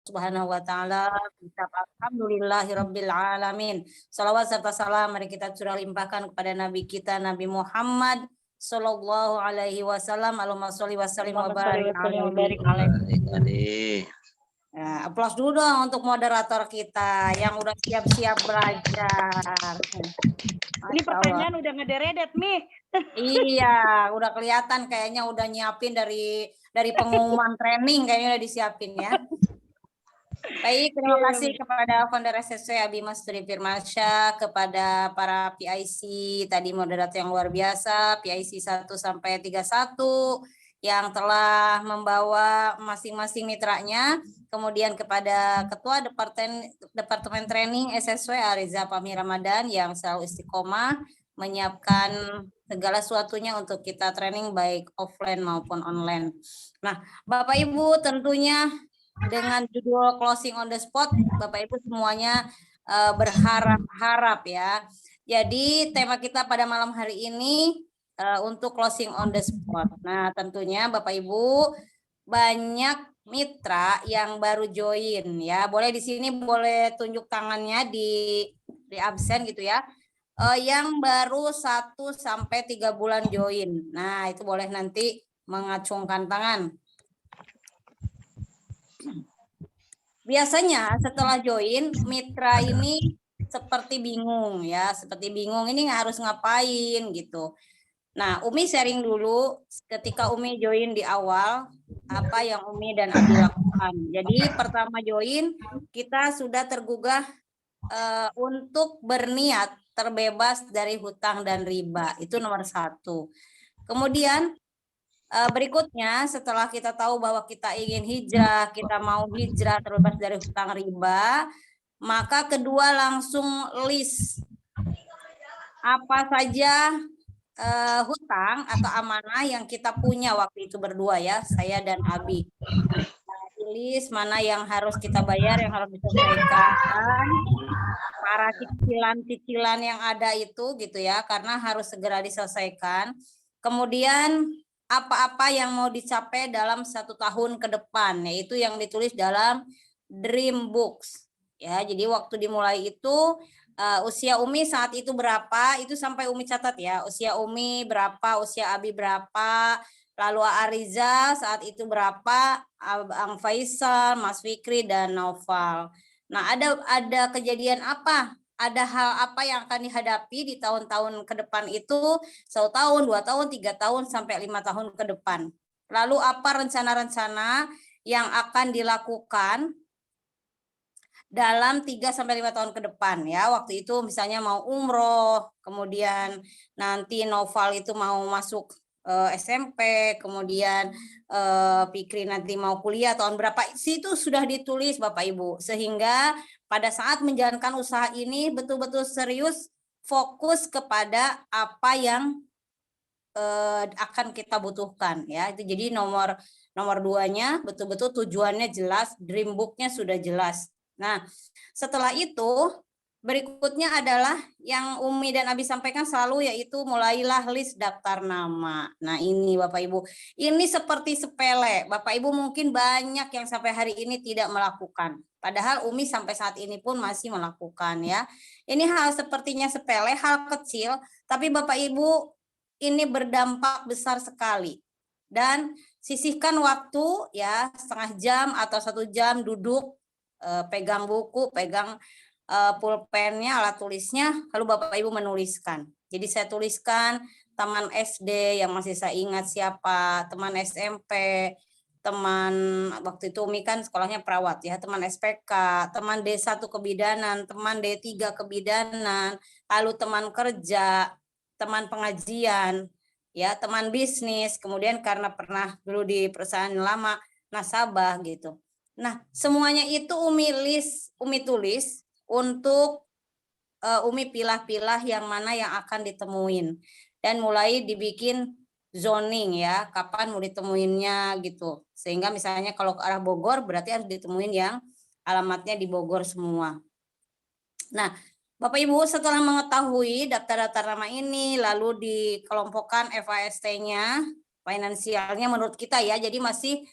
Subhanahu wa ta'ala. Alhamdulillahirabbil alamin. Salawat serta salam mari kita curah limpahkan kepada Nabi kita Nabi Muhammad sallallahu alaihi wasallam. Allahumma sholli wa sallim wa barik alaihi. Nah, aplaus dulu dong untuk moderator kita yang udah siap-siap belajar. Ini pertanyaan udah ngederedet, Mi. Iya, udah kelihatan kayaknya udah nyiapin dari pengumuman training kayaknya udah disiapin ya. Baik, terima kasih kepada founder SSC Abi Masturi Firmansyah, kepada para PIC tadi moderator yang luar biasa, PIC 1 sampai 31 yang telah membawa masing-masing mitranya, kemudian kepada Ketua Departemen Training SSW Ariza Pami Ramadan yang selalu istiqomah menyiapkan segala sesuatunya untuk kita training baik offline maupun online. Nah, Bapak Ibu tentunya dengan judul closing on the spot, Bapak Ibu semuanya berharap-harap ya. Jadi tema kita pada malam hari ini untuk closing on the spot. Nah, tentunya Bapak Ibu banyak mitra yang baru join ya. Boleh di sini boleh tunjuk tangannya di absen gitu ya. Yang baru 1 sampai 3 bulan join. Nah, itu boleh nanti mengacungkan tangan. Biasanya setelah join, mitra ini seperti bingung ya, ini harus ngapain gitu. Nah, Umi sharing dulu ketika Umi join di awal, apa yang Umi dan Abi lakukan. Jadi pertama join, kita sudah tergugah untuk berniat terbebas dari hutang dan riba, itu nomor 1. Kemudian berikutnya setelah kita tahu bahwa kita ingin hijrah, kita mau hijrah terbebas dari hutang riba, maka kedua langsung list apa saja hutang atau amanah yang kita punya waktu itu berdua ya, saya dan Abi. List mana yang harus kita bayar, yang harus diselesaikan, para cicilan-cicilan yang ada itu gitu ya, karena harus segera diselesaikan. Kemudian apa-apa yang mau dicapai dalam 1 tahun ke depan, yaitu yang ditulis dalam Dream Books ya. Jadi waktu dimulai itu usia Umi saat itu berapa, itu sampai Umi catat ya, usia Umi berapa, usia Abi berapa, lalu Ariza saat itu berapa, Ang Faisal, Mas Fikri, dan Naufal. Nah, ada kejadian apa? Ada hal apa yang akan dihadapi di tahun-tahun ke depan itu, 1 tahun, 2 tahun, 3 tahun, sampai 5 tahun ke depan. Lalu apa rencana-rencana yang akan dilakukan dalam 3 sampai 5 tahun ke depan ya. Waktu itu misalnya mau umroh, kemudian nanti Noval itu mau masuk SMP, kemudian Fikri nanti mau kuliah tahun berapa, itu sudah ditulis Bapak Ibu, sehingga pada saat menjalankan usaha ini betul-betul serius, fokus kepada apa yang akan kita butuhkan ya. Itu jadi nomor 2-nya betul-betul tujuannya jelas, dream book-nya sudah jelas. Nah, setelah itu berikutnya adalah yang Umi dan Abi sampaikan selalu, yaitu mulailah list daftar nama. Nah, ini Bapak Ibu, ini seperti sepele. Bapak Ibu mungkin banyak yang sampai hari ini tidak melakukan. Padahal Umi sampai saat ini pun masih melakukan ya. Ini hal sepertinya sepele, hal kecil, tapi Bapak Ibu ini berdampak besar sekali. Dan sisihkan waktu ya, setengah jam atau 1 jam duduk, pegang buku, pegang pulpennya, alat tulisnya, lalu Bapak Ibu menuliskan. Jadi saya tuliskan teman SD yang masih saya ingat siapa, teman SMP, teman waktu itu Umi kan sekolahnya perawat ya, teman SPK, teman D1 kebidanan, teman D3 kebidanan, lalu teman kerja, teman pengajian, ya, teman bisnis, kemudian karena pernah dulu di perusahaan lama, nasabah gitu. Nah, semuanya itu Umi tulis untuk Umi pilah-pilah yang mana yang akan ditemuin, dan mulai dibikin zoning ya, kapan mau ditemuinnya gitu. Sehingga misalnya kalau ke arah Bogor berarti harus ditemuin yang alamatnya di Bogor semua. Nah, Bapak Ibu setelah mengetahui daftar-daftar nama ini, lalu dikelompokkan FAST-nya, finansialnya menurut kita ya, jadi masih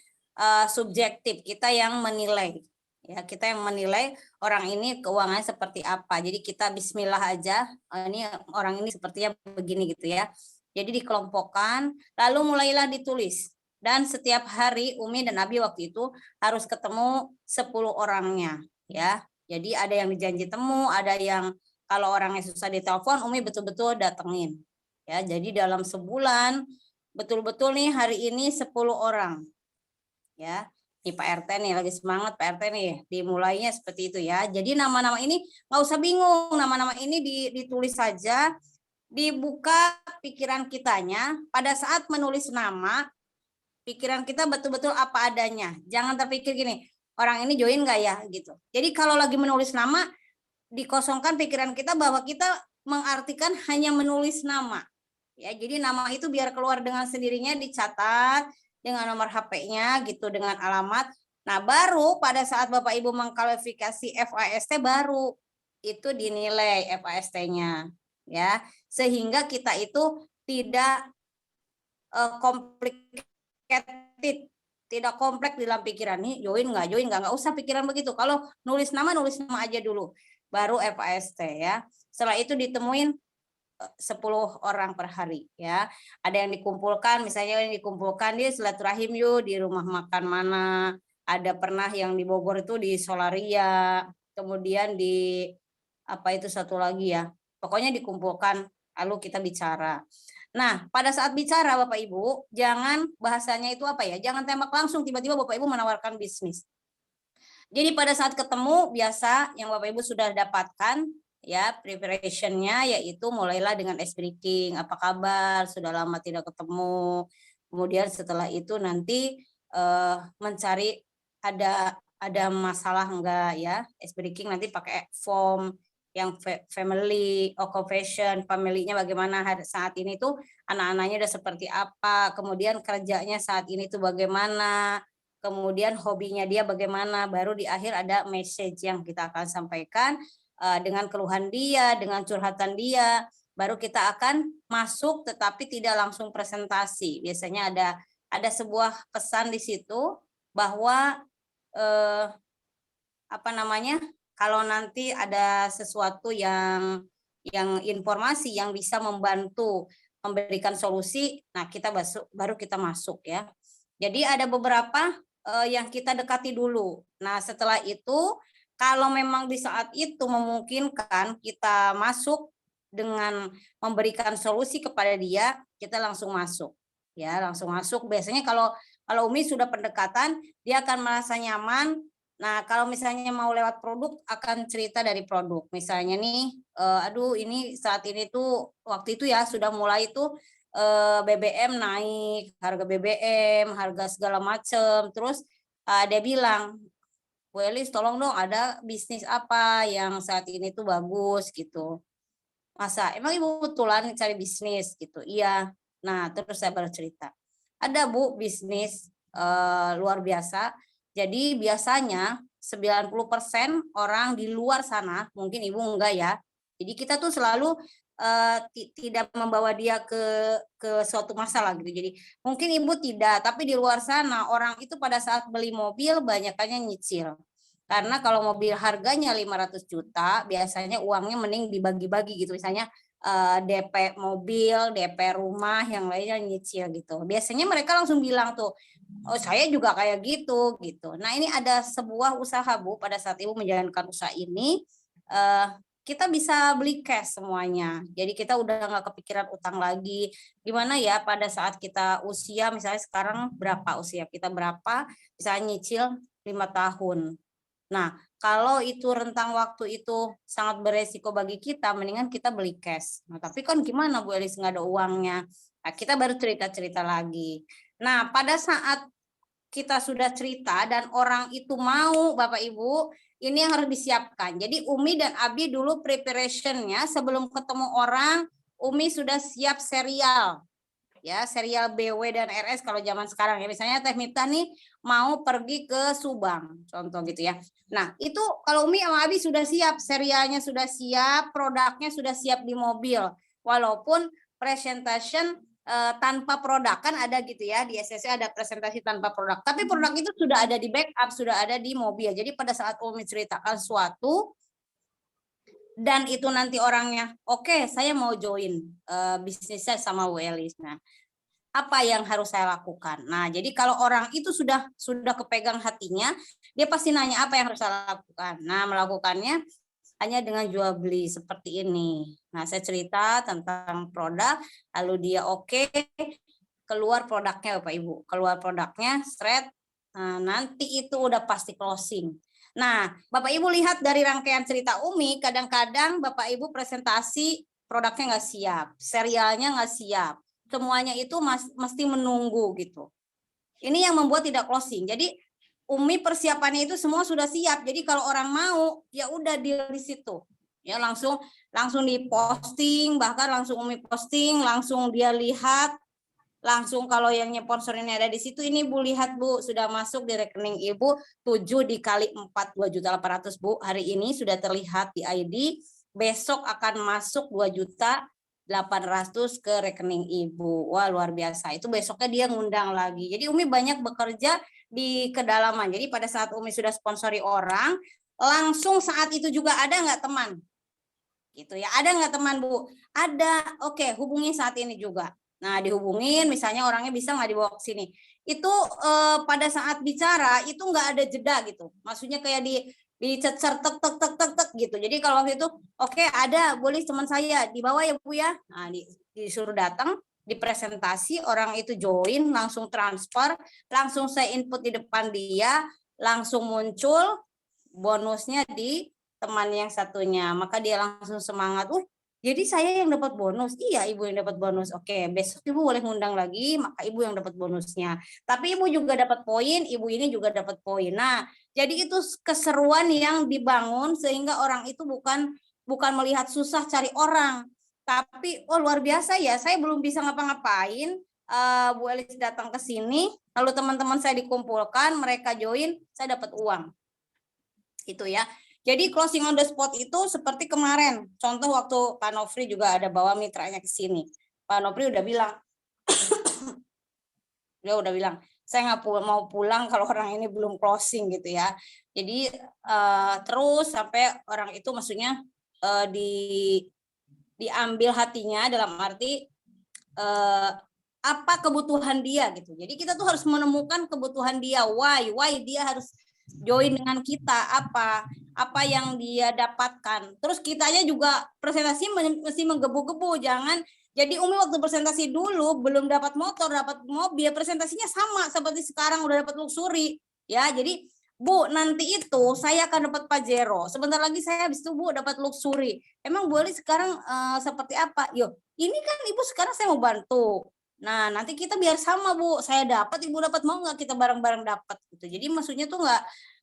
subjektif, kita yang menilai. Ya, kita yang menilai orang ini keuangannya seperti apa. Jadi kita bismillah aja, ini orang ini sepertinya begini gitu ya. Jadi dikelompokkan, lalu mulailah ditulis. Dan setiap hari Umi dan Abi waktu itu harus ketemu 10 orangnya ya. Jadi ada yang dijanji temu, ada yang kalau orangnya susah ditelepon, Umi betul-betul datengin. Ya, jadi dalam sebulan betul-betul nih hari ini 10 orang. Ya. Nih Pak RT nih lagi semangat Pak RT nih, dimulainya seperti itu ya. Jadi nama-nama ini nggak usah bingung, nama-nama ini ditulis saja, dibuka pikiran kitanya pada saat menulis nama, pikiran kita betul-betul apa adanya. Jangan terpikir gini, orang ini join nggak ya gitu. Jadi kalau lagi menulis nama, dikosongkan pikiran kita bahwa kita mengartikan hanya menulis nama. Ya, jadi nama itu biar keluar dengan sendirinya, dicatat dengan nomor HP-nya gitu, dengan alamat. Nah, baru pada saat Bapak Ibu mengkualifikasi FAST baru itu dinilai FAST-nya ya. Sehingga kita itu tidak complicated, tidak kompleks di dalam pikiran nih, join nggak usah pikiran begitu. Kalau nulis nama aja dulu, baru FAST ya. Setelah itu ditemuin 10 orang per hari ya. Ada yang dikumpulkan, misalnya yang dikumpulkan dia silaturahim yuk di rumah makan mana. Ada pernah yang di Bogor itu di Solaria, kemudian di apa itu satu lagi ya. Pokoknya dikumpulkan lalu kita bicara. Nah, pada saat bicara Bapak Ibu, jangan bahasanya itu apa ya? Jangan tembak langsung tiba-tiba Bapak Ibu menawarkan bisnis. Jadi pada saat ketemu biasa yang Bapak Ibu sudah dapatkan ya preparation-nya, yaitu mulailah dengan ice breaking, apa kabar, sudah lama tidak ketemu. Kemudian setelah itu nanti mencari ada masalah enggak ya, ice breaking nanti pakai form yang family occupation, family-nya bagaimana saat ini tuh, anak-anaknya udah seperti apa, kemudian kerjanya saat ini tuh bagaimana, kemudian hobinya dia bagaimana, baru di akhir ada message yang kita akan sampaikan dengan keluhan dia, dengan curhatan dia, baru kita akan masuk tetapi tidak langsung presentasi. Biasanya ada sebuah pesan di situ bahwa apa namanya, kalau nanti ada sesuatu yang informasi yang bisa membantu memberikan solusi, nah kita baru kita masuk ya. Jadi ada beberapa yang kita dekati dulu. Nah setelah itu kalau memang di saat itu memungkinkan kita masuk dengan memberikan solusi kepada dia, kita langsung masuk ya, langsung masuk. Biasanya kalau Umi sudah pendekatan, dia akan merasa nyaman. Nah, kalau misalnya mau lewat produk, akan cerita dari produk. Misalnya nih, aduh ini saat ini tuh, waktu itu ya sudah mulai tuh BBM naik, harga BBM, harga segala macam. Terus dia bilang, Bu Elis tolong dong ada bisnis apa yang saat ini tuh bagus gitu. Masa, emang Ibu betulan cari bisnis gitu? Iya. Nah, terus saya baru cerita. Ada Bu bisnis luar biasa. Jadi biasanya 90% orang di luar sana, mungkin Ibu enggak ya. Jadi kita tuh selalu tidak membawa dia ke suatu masalah gitu. Jadi mungkin Ibu tidak, tapi di luar sana orang itu pada saat beli mobil banyakannya nyicil. Karena kalau mobil harganya 500 juta, biasanya uangnya mending dibagi-bagi gitu. Misalnya DP mobil, DP rumah, yang lainnya nyicil gitu. Biasanya mereka langsung bilang tuh, oh saya juga kayak gitu gitu. Nah ini ada sebuah usaha Bu, pada saat Ibu menjalankan usaha ini, kita bisa beli cash semuanya. Jadi kita udah nggak kepikiran utang lagi. Gimana ya pada saat kita usia, misalnya sekarang berapa usia kita berapa, misalnya nyicil 5 tahun. Nah, kalau itu rentang waktu itu sangat beresiko bagi kita, mendingan kita beli cash. Nah, tapi kan gimana Bu Elis nggak ada uangnya? Nah, kita baru cerita-cerita lagi. Nah, pada saat kita sudah cerita dan orang itu mau, Bapak Ibu, ini yang harus disiapkan. Jadi Umi dan Abi dulu preparationnya sebelum ketemu orang, Umi sudah siap serial. Ya, serial BW dan RS kalau zaman sekarang ya. Misalnya Teh Miftah nih mau pergi ke Subang, contoh gitu ya. Nah, itu kalau Umi sama Abi sudah siap, serialnya sudah siap, produknya sudah siap di mobil. Walaupun presentation tanpa produk, kan ada gitu ya, di SSC ada presentasi tanpa produk, tapi produk itu sudah ada di backup, sudah ada di mobil. Jadi pada saat Umi ceritakan suatu dan itu nanti orangnya oke, saya mau join bisnisnya sama Bu Elis. Nah, apa yang harus saya lakukan? Nah, jadi kalau orang itu sudah kepegang hatinya, dia pasti nanya apa yang harus saya lakukan. Nah, melakukannya hanya dengan jual beli seperti ini. Nah, saya cerita tentang produk, lalu dia oke, keluar produknya Bapak Ibu. Keluar produknya, seret, nanti itu udah pasti closing. Nah, Bapak Ibu lihat dari rangkaian cerita Umi, kadang-kadang Bapak Ibu presentasi produknya nggak siap, serialnya nggak siap. Semuanya itu mesti menunggu gitu. Ini yang membuat tidak closing. Jadi Umi persiapannya itu semua sudah siap. Jadi kalau orang mau, ya udah di situ. Ya langsung diposting, bahkan langsung Umi posting, langsung dia lihat, langsung kalau yang sponsor ini ada di situ, ini Bu lihat Bu, sudah masuk di rekening Ibu 7 dikali 4 2.800.000 Bu. Hari ini sudah terlihat di ID, besok akan masuk 2.800.000 ke rekening Ibu. Wah, luar biasa. Itu besoknya dia ngundang lagi. Jadi Umi banyak bekerja di kedalaman. Jadi pada saat Umi sudah sponsori orang, langsung saat itu juga ada nggak teman? Gitu ya. Ada nggak teman Bu? Ada. Oke, hubungi saat ini juga. Nah, dihubungin, misalnya orangnya bisa nggak dibawa ke sini. Itu pada saat bicara itu nggak ada jeda gitu. Maksudnya kayak dicecer tek gitu. Jadi kalau waktu itu oke, ada, boleh teman saya dibawa ya Bu ya. Nah, disuruh datang, dipresentasi, orang itu join, langsung transfer, langsung saya input di depan dia, langsung muncul bonusnya di teman yang satunya. Maka dia langsung semangat, jadi saya yang dapat bonus. Iya, Ibu yang dapat bonus. Oke, besok Ibu boleh ngundang lagi, maka Ibu yang dapat bonusnya. Tapi Ibu juga dapat poin, Ibu ini juga dapat poin. Nah, jadi itu keseruan yang dibangun sehingga orang itu bukan melihat susah cari orang, tapi luar biasa ya, saya belum bisa ngapa-ngapain. Bu Elis datang ke sini, lalu teman-teman saya dikumpulkan, mereka join, saya dapat uang. Itu ya. Jadi closing on the spot itu seperti kemarin, contoh waktu Pak Nofri juga ada bawa mitranya ke sini. Pak Nofri udah bilang, dia udah bilang, saya nggak mau pulang kalau orang ini belum closing gitu ya. Jadi terus sampai orang itu maksudnya diambil hatinya dalam arti apa kebutuhan dia gitu. Jadi kita tuh harus menemukan kebutuhan dia, why dia harus join dengan kita, apa yang dia dapatkan. Terus kitanya juga presentasi mesti menggebu-gebu, jangan jadi Umi waktu presentasi dulu belum dapat motor, dapat mobil, presentasinya sama seperti sekarang udah dapat luxury ya. Jadi Bu, nanti itu saya akan dapat Pajero. Sebentar lagi saya habis itu Bu dapat luxury. Emang Bu Elis sekarang seperti apa? Yo, ini kan Ibu sekarang saya mau bantu. Nah, nanti kita biar sama Bu, saya dapat, Ibu dapat, mau nggak kita bareng-bareng dapat gitu. Jadi maksudnya tuh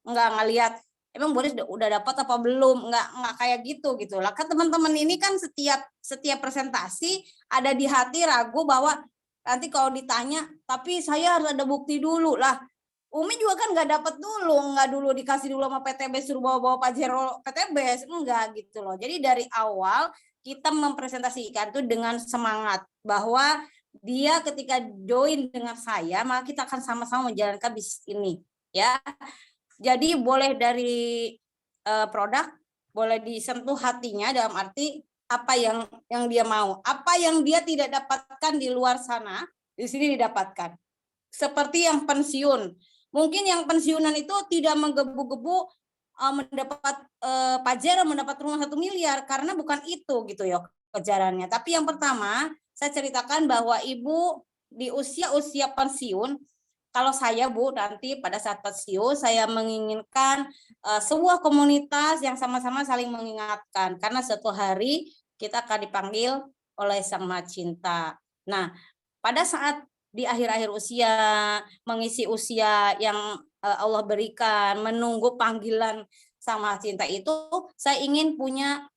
nggak ngelihat emang Boris udah dapat apa belum, nggak kayak gitu lah. Kan teman-teman ini kan setiap presentasi ada di hati ragu bahwa nanti kalau ditanya, tapi saya harus ada bukti dulu lah. Umi juga kan nggak dapat dulu, nggak dulu dikasih dulu sama PTB suruh bawa Pajero PTB, enggak gitu loh. Jadi dari awal kita mempresentasikan itu dengan semangat bahwa dia ketika join dengan saya, maka kita akan sama-sama menjalankan bisnis ini ya. Jadi boleh dari produk, boleh disentuh hatinya dalam arti apa yang dia mau, apa yang dia tidak dapatkan di luar sana, di sini didapatkan. Seperti yang pensiun, mungkin yang pensiunan itu tidak menggebu-gebu mendapat Pajero, mendapat rumah 1 miliar karena bukan itu gitu ya kejarannya. Tapi yang pertama saya ceritakan bahwa Ibu di usia pensiun, kalau saya Bu nanti pada saat pensiun saya menginginkan sebuah komunitas yang sama-sama saling mengingatkan karena suatu hari kita akan dipanggil oleh Sang Maha Cinta. Nah, pada saat di akhir-akhir usia, mengisi usia yang Allah berikan, menunggu panggilan Sang Maha Cinta itu, saya ingin punya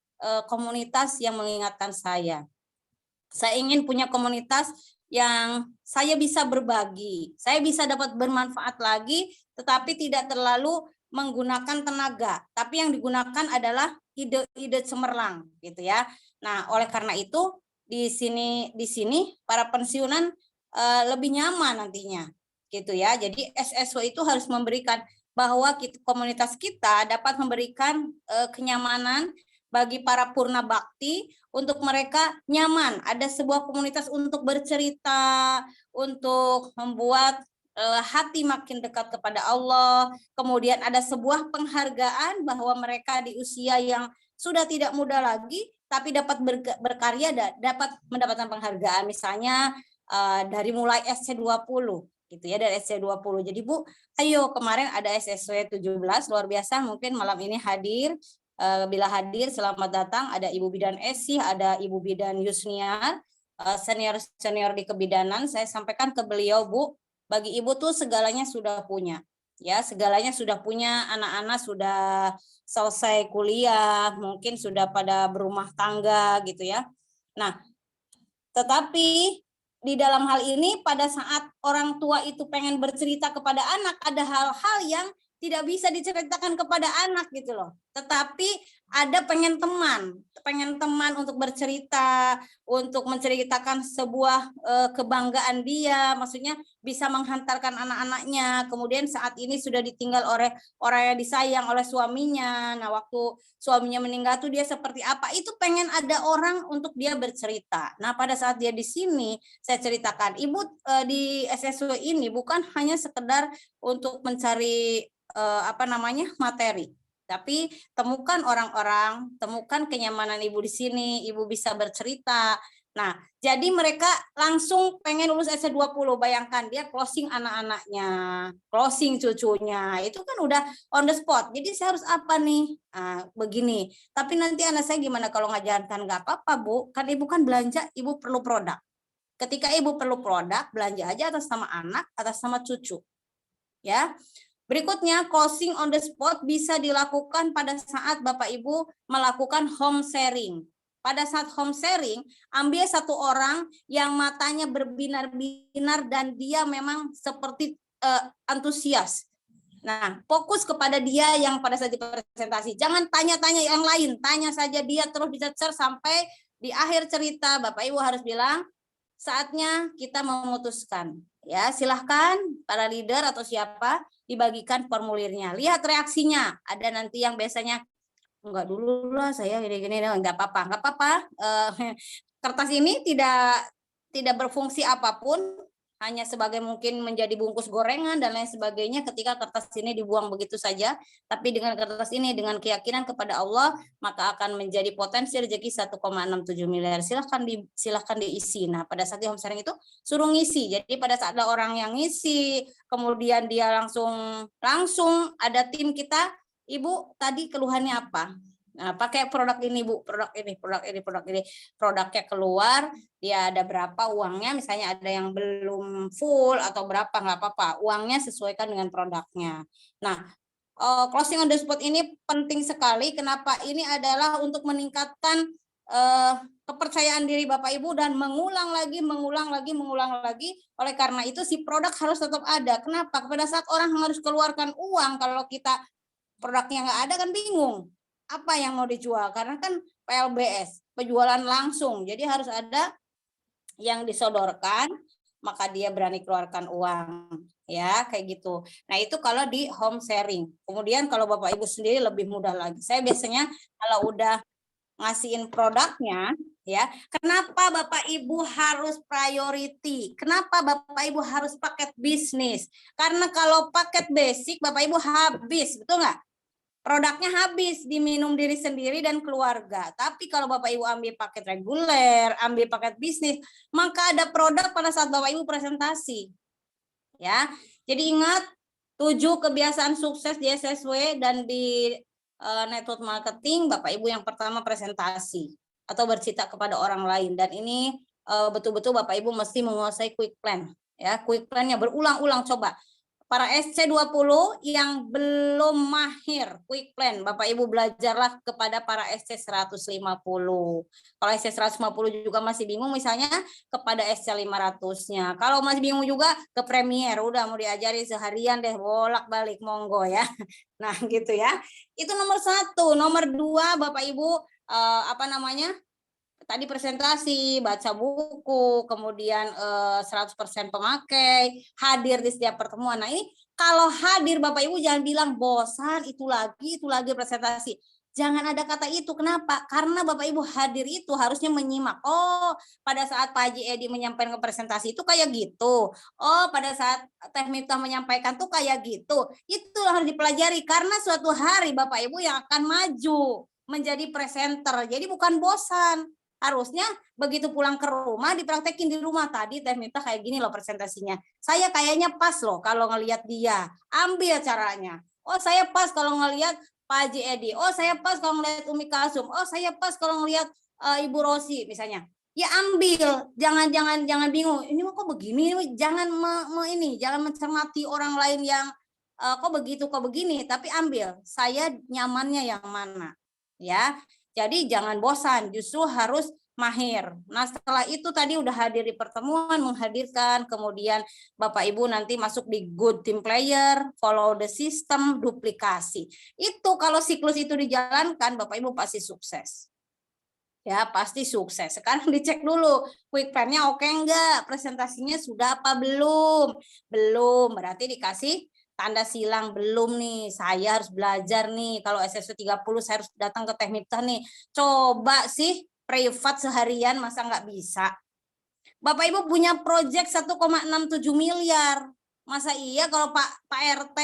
komunitas yang mengingatkan saya. Saya ingin punya komunitas yang saya bisa berbagi, saya bisa dapat bermanfaat lagi, tetapi tidak terlalu menggunakan tenaga, tapi yang digunakan adalah ide-ide cemerlang, gitu ya. Nah, oleh karena itu di sini para pensiunan lebih nyaman nantinya gitu ya. Jadi SSW itu harus memberikan bahwa komunitas kita dapat memberikan kenyamanan bagi para purna bakti untuk mereka nyaman. Ada sebuah komunitas untuk bercerita, untuk membuat hati makin dekat kepada Allah. Kemudian ada sebuah penghargaan bahwa mereka di usia yang sudah tidak muda lagi, tapi dapat berkarya dan dapat mendapatkan penghargaan. Misalnya dari mulai SC20 gitu ya, dari SC20. Jadi Bu, ayo kemarin ada SSW 17 luar biasa, mungkin malam ini hadir. Bila hadir selamat datang. Ada Ibu Bidan Esi, ada Ibu Bidan Yusniar, senior di kebidanan. Saya sampaikan ke beliau, Bu, bagi Ibu tuh segalanya sudah punya. Ya, segalanya sudah punya, anak-anak sudah selesai kuliah, mungkin sudah pada berumah tangga gitu ya. Nah, tetapi di dalam hal ini pada saat orang tua itu pengen bercerita kepada anak, ada hal-hal yang tidak bisa diceritakan kepada anak gitu loh. Tetapi ada pengen teman untuk bercerita, untuk menceritakan sebuah kebanggaan dia, maksudnya bisa menghantarkan anak-anaknya. Kemudian saat ini sudah ditinggal oleh orang yang disayang oleh suaminya. Nah, waktu suaminya meninggal tuh dia seperti apa? Itu pengen ada orang untuk dia bercerita. Nah, pada saat dia di sini saya ceritakan, Ibu di SSW ini bukan hanya sekedar untuk mencari materi, tapi temukan orang-orang, temukan kenyamanan Ibu di sini, Ibu bisa bercerita. Nah, jadi mereka langsung pengen lulus SC20, bayangkan dia closing anak-anaknya, closing cucunya, itu kan udah on the spot. Jadi saya harus apa nih? Nah, begini, tapi nanti anak saya gimana kalau ngajarkan? Nggak apa-apa Bu, kan Ibu kan belanja, Ibu perlu produk. Ketika Ibu perlu produk, belanja aja atas nama anak, atas nama cucu. Ya. Berikutnya, closing on the spot bisa dilakukan pada saat Bapak Ibu melakukan home sharing. Pada saat home sharing, ambil satu orang yang matanya berbinar-binar dan dia memang seperti antusias. Nah, fokus kepada dia yang pada saat presentasi. Jangan tanya-tanya yang lain, tanya saja dia terus dicecer sampai di akhir cerita Bapak Ibu harus bilang, saatnya kita memutuskan. Ya, silahkan para leader atau siapa dibagikan formulirnya. Lihat reaksinya. Ada nanti yang biasanya enggak dulu lah saya gini-gini, enggak apa-apa. Kertas ini tidak berfungsi apapun, hanya sebagai mungkin menjadi bungkus gorengan dan lain sebagainya ketika kertas ini dibuang begitu saja. Tapi dengan kertas ini, dengan keyakinan kepada Allah, maka akan menjadi potensi rezeki 1,67 miliar. Silahkan diisi. Nah, pada saat di home sharing itu suruh ngisi. Jadi pada saat ada orang yang ngisi, kemudian dia langsung ada tim kita, Ibu tadi keluhannya apa? Nah, pakai produk ini Bu, produk ini. Produknya keluar, dia ada berapa uangnya, misalnya ada yang belum full atau berapa, nggak apa-apa. Uangnya sesuaikan dengan produknya. Nah, closing on the spot ini penting sekali. Kenapa? Ini adalah untuk meningkatkan kepercayaan diri Bapak Ibu dan mengulang lagi. Oleh karena itu si produk harus tetap ada. Kenapa? Pada saat orang harus keluarkan uang, kalau kita produknya nggak ada kan bingung. Apa yang mau dijual? Karena kan PLBS, penjualan langsung. Jadi harus ada yang disodorkan, maka dia berani keluarkan uang. Ya, kayak gitu. Nah, itu kalau di home sharing. Kemudian kalau Bapak Ibu sendiri lebih mudah lagi. Saya biasanya kalau udah ngasihin produknya, ya, kenapa Bapak Ibu harus priority? Kenapa Bapak Ibu harus paket bisnis? Karena kalau paket basic Bapak Ibu habis, betul nggak? Produknya habis diminum diri sendiri dan keluarga. Tapi kalau Bapak Ibu ambil paket reguler, ambil paket bisnis, maka ada produk pada saat Bapak Ibu presentasi. Ya. Jadi ingat 7 kebiasaan sukses di SSW dan di network marketing. Bapak Ibu yang pertama presentasi atau bercerita kepada orang lain, dan ini betul-betul Bapak Ibu mesti menguasai quick plan. Ya, quick plan-nya berulang-ulang. Coba para SC20 yang belum mahir quick plan, Bapak Ibu belajarlah kepada para SC150. Kalau SC150 juga masih bingung, misalnya kepada SC500-nya. Kalau masih bingung juga ke Premier, udah mau diajari seharian deh, bolak-balik, monggo ya. Nah, gitu ya. Itu nomor 1. Nomor 2, Bapak Ibu tadi presentasi, baca buku, kemudian 100% pemakai, hadir di setiap pertemuan. Nah ini kalau hadir Bapak Ibu jangan bilang bosan, itu lagi presentasi. Jangan ada kata itu. Kenapa? Karena Bapak Ibu hadir itu harusnya menyimak. Oh, pada saat Pak Haji Edi menyampaikan ke presentasi itu kayak gitu. Oh, pada saat Teh Miftah menyampaikan tuh kayak gitu. Itu harus dipelajari karena suatu hari Bapak Ibu yang akan maju menjadi presenter. Jadi bukan bosan. Harusnya begitu pulang ke rumah dipraktekin di rumah. Tadi Teh Miftah kayak gini loh presentasinya. Saya kayaknya pas loh kalau ngelihat dia. Ambil caranya. Oh, saya pas kalau ngelihat Pak Haji Edi. Oh, saya pas kalau ngelihat Umi Kalsum. Oh, saya pas kalau ngelihat Ibu Rosi misalnya. Ya ambil, jangan bingung. Ini kok begini? Jangan jangan mencermati orang lain yang kok begitu, kok begini. Tapi ambil. Saya nyamannya yang mana, ya. Jadi jangan bosan. Justru harus mahir. Nah setelah itu tadi udah hadir di pertemuan, menghadirkan, kemudian Bapak Ibu nanti masuk di good team player, follow the system, duplikasi. Itu kalau siklus itu dijalankan, Bapak Ibu pasti sukses. Ya pasti sukses. Sekarang dicek dulu, quick plan-nya oke enggak? Presentasinya sudah apa belum? Belum, berarti dikasih tanda silang belum nih. Saya harus belajar nih. Kalau SSU 30 saya harus datang ke Teh Miftah nih. Coba sih privat seharian masa nggak bisa? Bapak Ibu punya proyek 1,67 miliar. Masa iya kalau Pak RT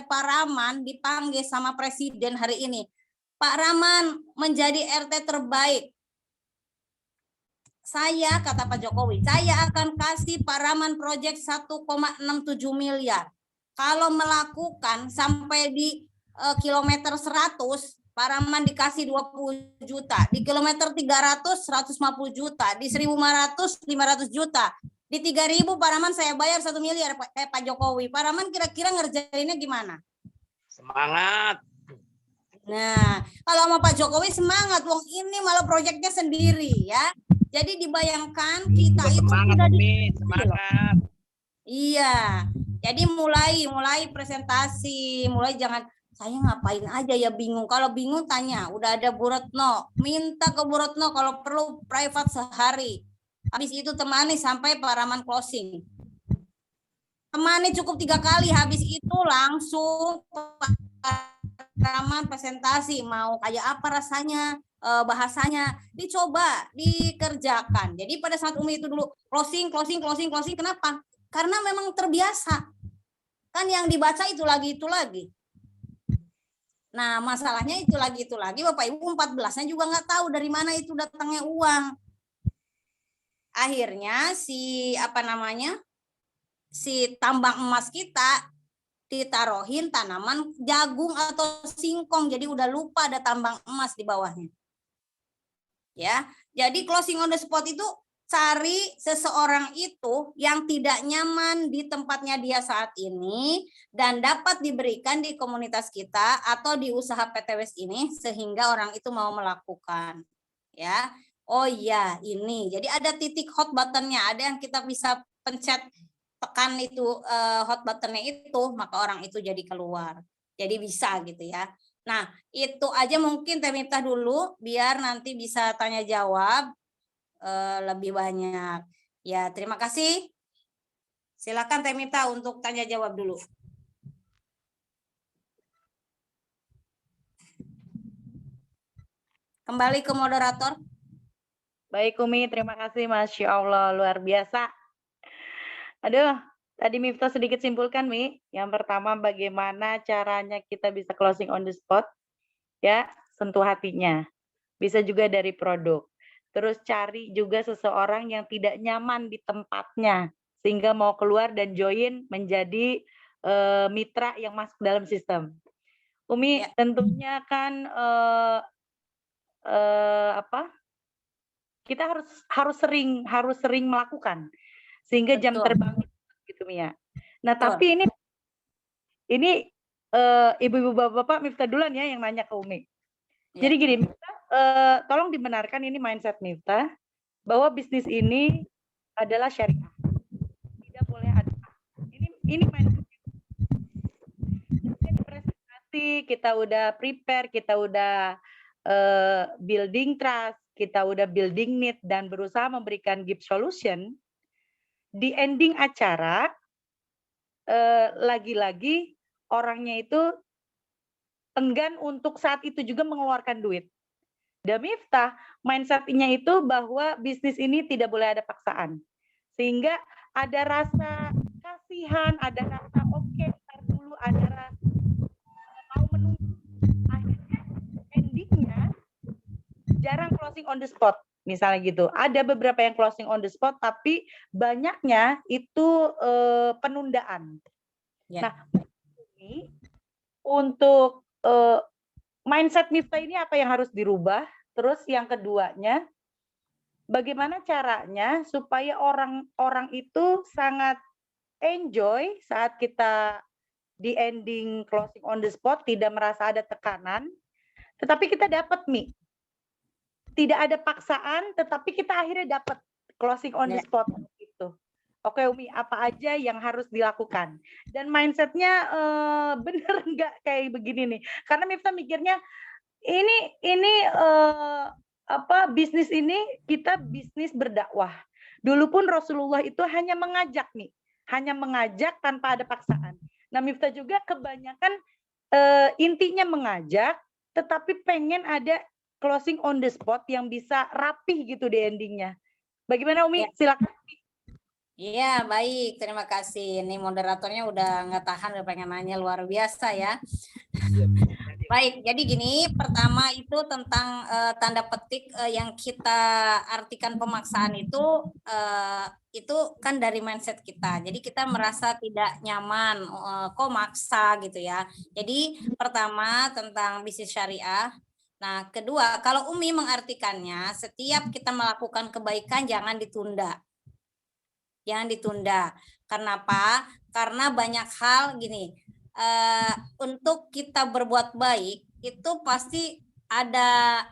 Pak Raman dipanggil sama Presiden hari ini. Pak Raman menjadi RT terbaik. Saya, kata Pak Jokowi, saya akan kasih Pak Raman proyek 1,67 miliar. Kalau melakukan sampai di kilometer 100, Pak Raman dikasih 20 juta. Di kilometer 300, 150 juta. Di 1.500, 500 juta. Di 3.000 Pak Raman saya bayar 1 miliar Pak Jokowi. Pak Raman kira-kira ngerjainnya gimana? Semangat. Nah, kalau sama Pak Jokowi semangat, wong ini malah proyeknya sendiri ya. Jadi dibayangkan kita itu semangat, semangat. Iya. Jadi mulai presentasi, mulai jangan saya ngapain aja ya bingung. Kalau bingung tanya, udah ada Bu Retno, minta ke Bu Retno kalau perlu private sehari. Habis itu temani sampai Pak Raman closing. Temani cukup 3 kali, habis itu langsung Raman presentasi, mau kayak apa rasanya, bahasanya, dicoba, dikerjakan. Jadi pada saat Umi itu dulu closing, kenapa? Karena memang terbiasa. Kan yang dibaca itu lagi. Nah, masalahnya itu lagi. Bapak Ibu 14-nya juga nggak tahu dari mana itu datangnya uang. Akhirnya si tambang emas kita ditaruhin tanaman jagung atau singkong, jadi udah lupa ada tambang emas di bawahnya. Ya, jadi closing on the spot itu cari seseorang itu yang tidak nyaman di tempatnya dia saat ini dan dapat diberikan di komunitas kita atau di usaha PTWS ini sehingga orang itu mau melakukan. Ya, oh iya ini. Jadi ada titik hot buttonnya, ada yang kita bisa pencet tekan itu hot buttonnya itu, maka orang itu jadi keluar. Jadi bisa gitu ya. Nah, itu aja mungkin Teh Miftah dulu, biar nanti bisa tanya jawab lebih banyak. Ya, terima kasih. Silakan Teh Miftah untuk tanya jawab dulu. Kembali ke moderator. Baik Umi, terima kasih. Masya Allah, luar biasa. Aduh, tadi Miftah sedikit simpulkan, Mi. Yang pertama, bagaimana caranya kita bisa closing on the spot. Ya, sentuh hatinya. Bisa juga dari produk. Terus cari juga seseorang yang tidak nyaman di tempatnya. Sehingga mau keluar dan join menjadi mitra yang masuk dalam sistem. Umi, ya. Tentunya kan kita harus sering melakukan. Sehingga jam terbang gitu Mia. Nah, tapi ini ibu-ibu bapak-bapak Miftah duluan ya yang nanya ke Umi. Ya. Jadi gini, Miftah, tolong dibenarkan ini mindset Miftah bahwa bisnis ini adalah syariah. Tidak boleh ada. Ini mindset. Di presentasi kita udah prepare, kita udah building trust, kita udah building need dan berusaha memberikan give solution, di ending acara lagi-lagi orangnya itu enggan untuk saat itu juga mengeluarkan duit. Dan Miftah, mindset-nya itu bahwa bisnis ini tidak boleh ada paksaan. Sehingga ada rasa kasihan, ada rasa oke, ntar dulu, ada rasa mau menunggu. Akhirnya endingnya jarang closing on the spot. Misalnya gitu. Ada beberapa yang closing on the spot, tapi banyaknya itu penundaan. Ya. Nah, ini untuk mindset Miftah ini apa yang harus dirubah? Terus yang keduanya, bagaimana caranya supaya orang-orang itu sangat enjoy saat kita di ending closing on the spot, tidak merasa ada tekanan, tetapi kita dapat tidak ada paksaan, tetapi kita akhirnya dapat closing on the spot gitu. Oke Umi, apa aja yang harus dilakukan? Dan mindsetnya bener nggak kayak begini nih? Karena Miftah mikirnya ini bisnis ini kita bisnis berdakwah. Dulu pun Rasulullah itu hanya mengajak hanya mengajak tanpa ada paksaan. Nah Miftah juga kebanyakan intinya mengajak, tetapi pengen ada closing on the spot yang bisa rapih gitu di endingnya. Bagaimana Umi? Silakan. Iya, baik. Terima kasih. Ini moderatornya udah nggak tahan, udah pengen nanya, luar biasa ya. Baik, jadi gini, pertama itu tentang tanda petik yang kita artikan pemaksaan itu kan dari mindset kita. Jadi kita merasa tidak nyaman, kok maksa gitu ya. Jadi pertama tentang bisnis syariah. Nah, kedua, kalau Umi mengartikannya, setiap kita melakukan kebaikan jangan ditunda. Jangan ditunda. Kenapa? Karena banyak hal gini, untuk kita berbuat baik itu pasti ada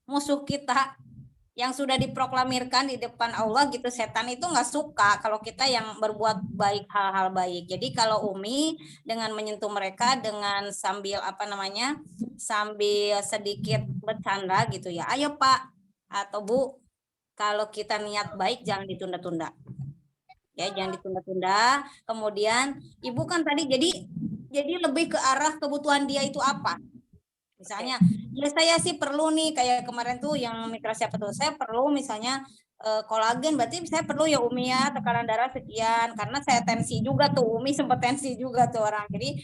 musuh kita yang sudah diproklamirkan di depan Allah gitu. Setan itu nggak suka kalau kita yang berbuat baik, hal-hal baik. Jadi kalau Umi dengan menyentuh mereka dengan sambil sambil sedikit bercanda gitu ya, ayo Pak atau Bu, kalau kita niat baik jangan ditunda-tunda. Ya, jangan ditunda-tunda. Kemudian Ibu kan tadi jadi lebih ke arah kebutuhan dia itu apa. Misalnya, ya saya sih perlu nih, kayak kemarin tuh yang mitra siapa tuh, saya perlu misalnya kolagen, berarti saya perlu ya Umi ya, tekanan darah sekian, karena saya tensi juga tuh, Umi sempat tensi juga tuh orang, jadi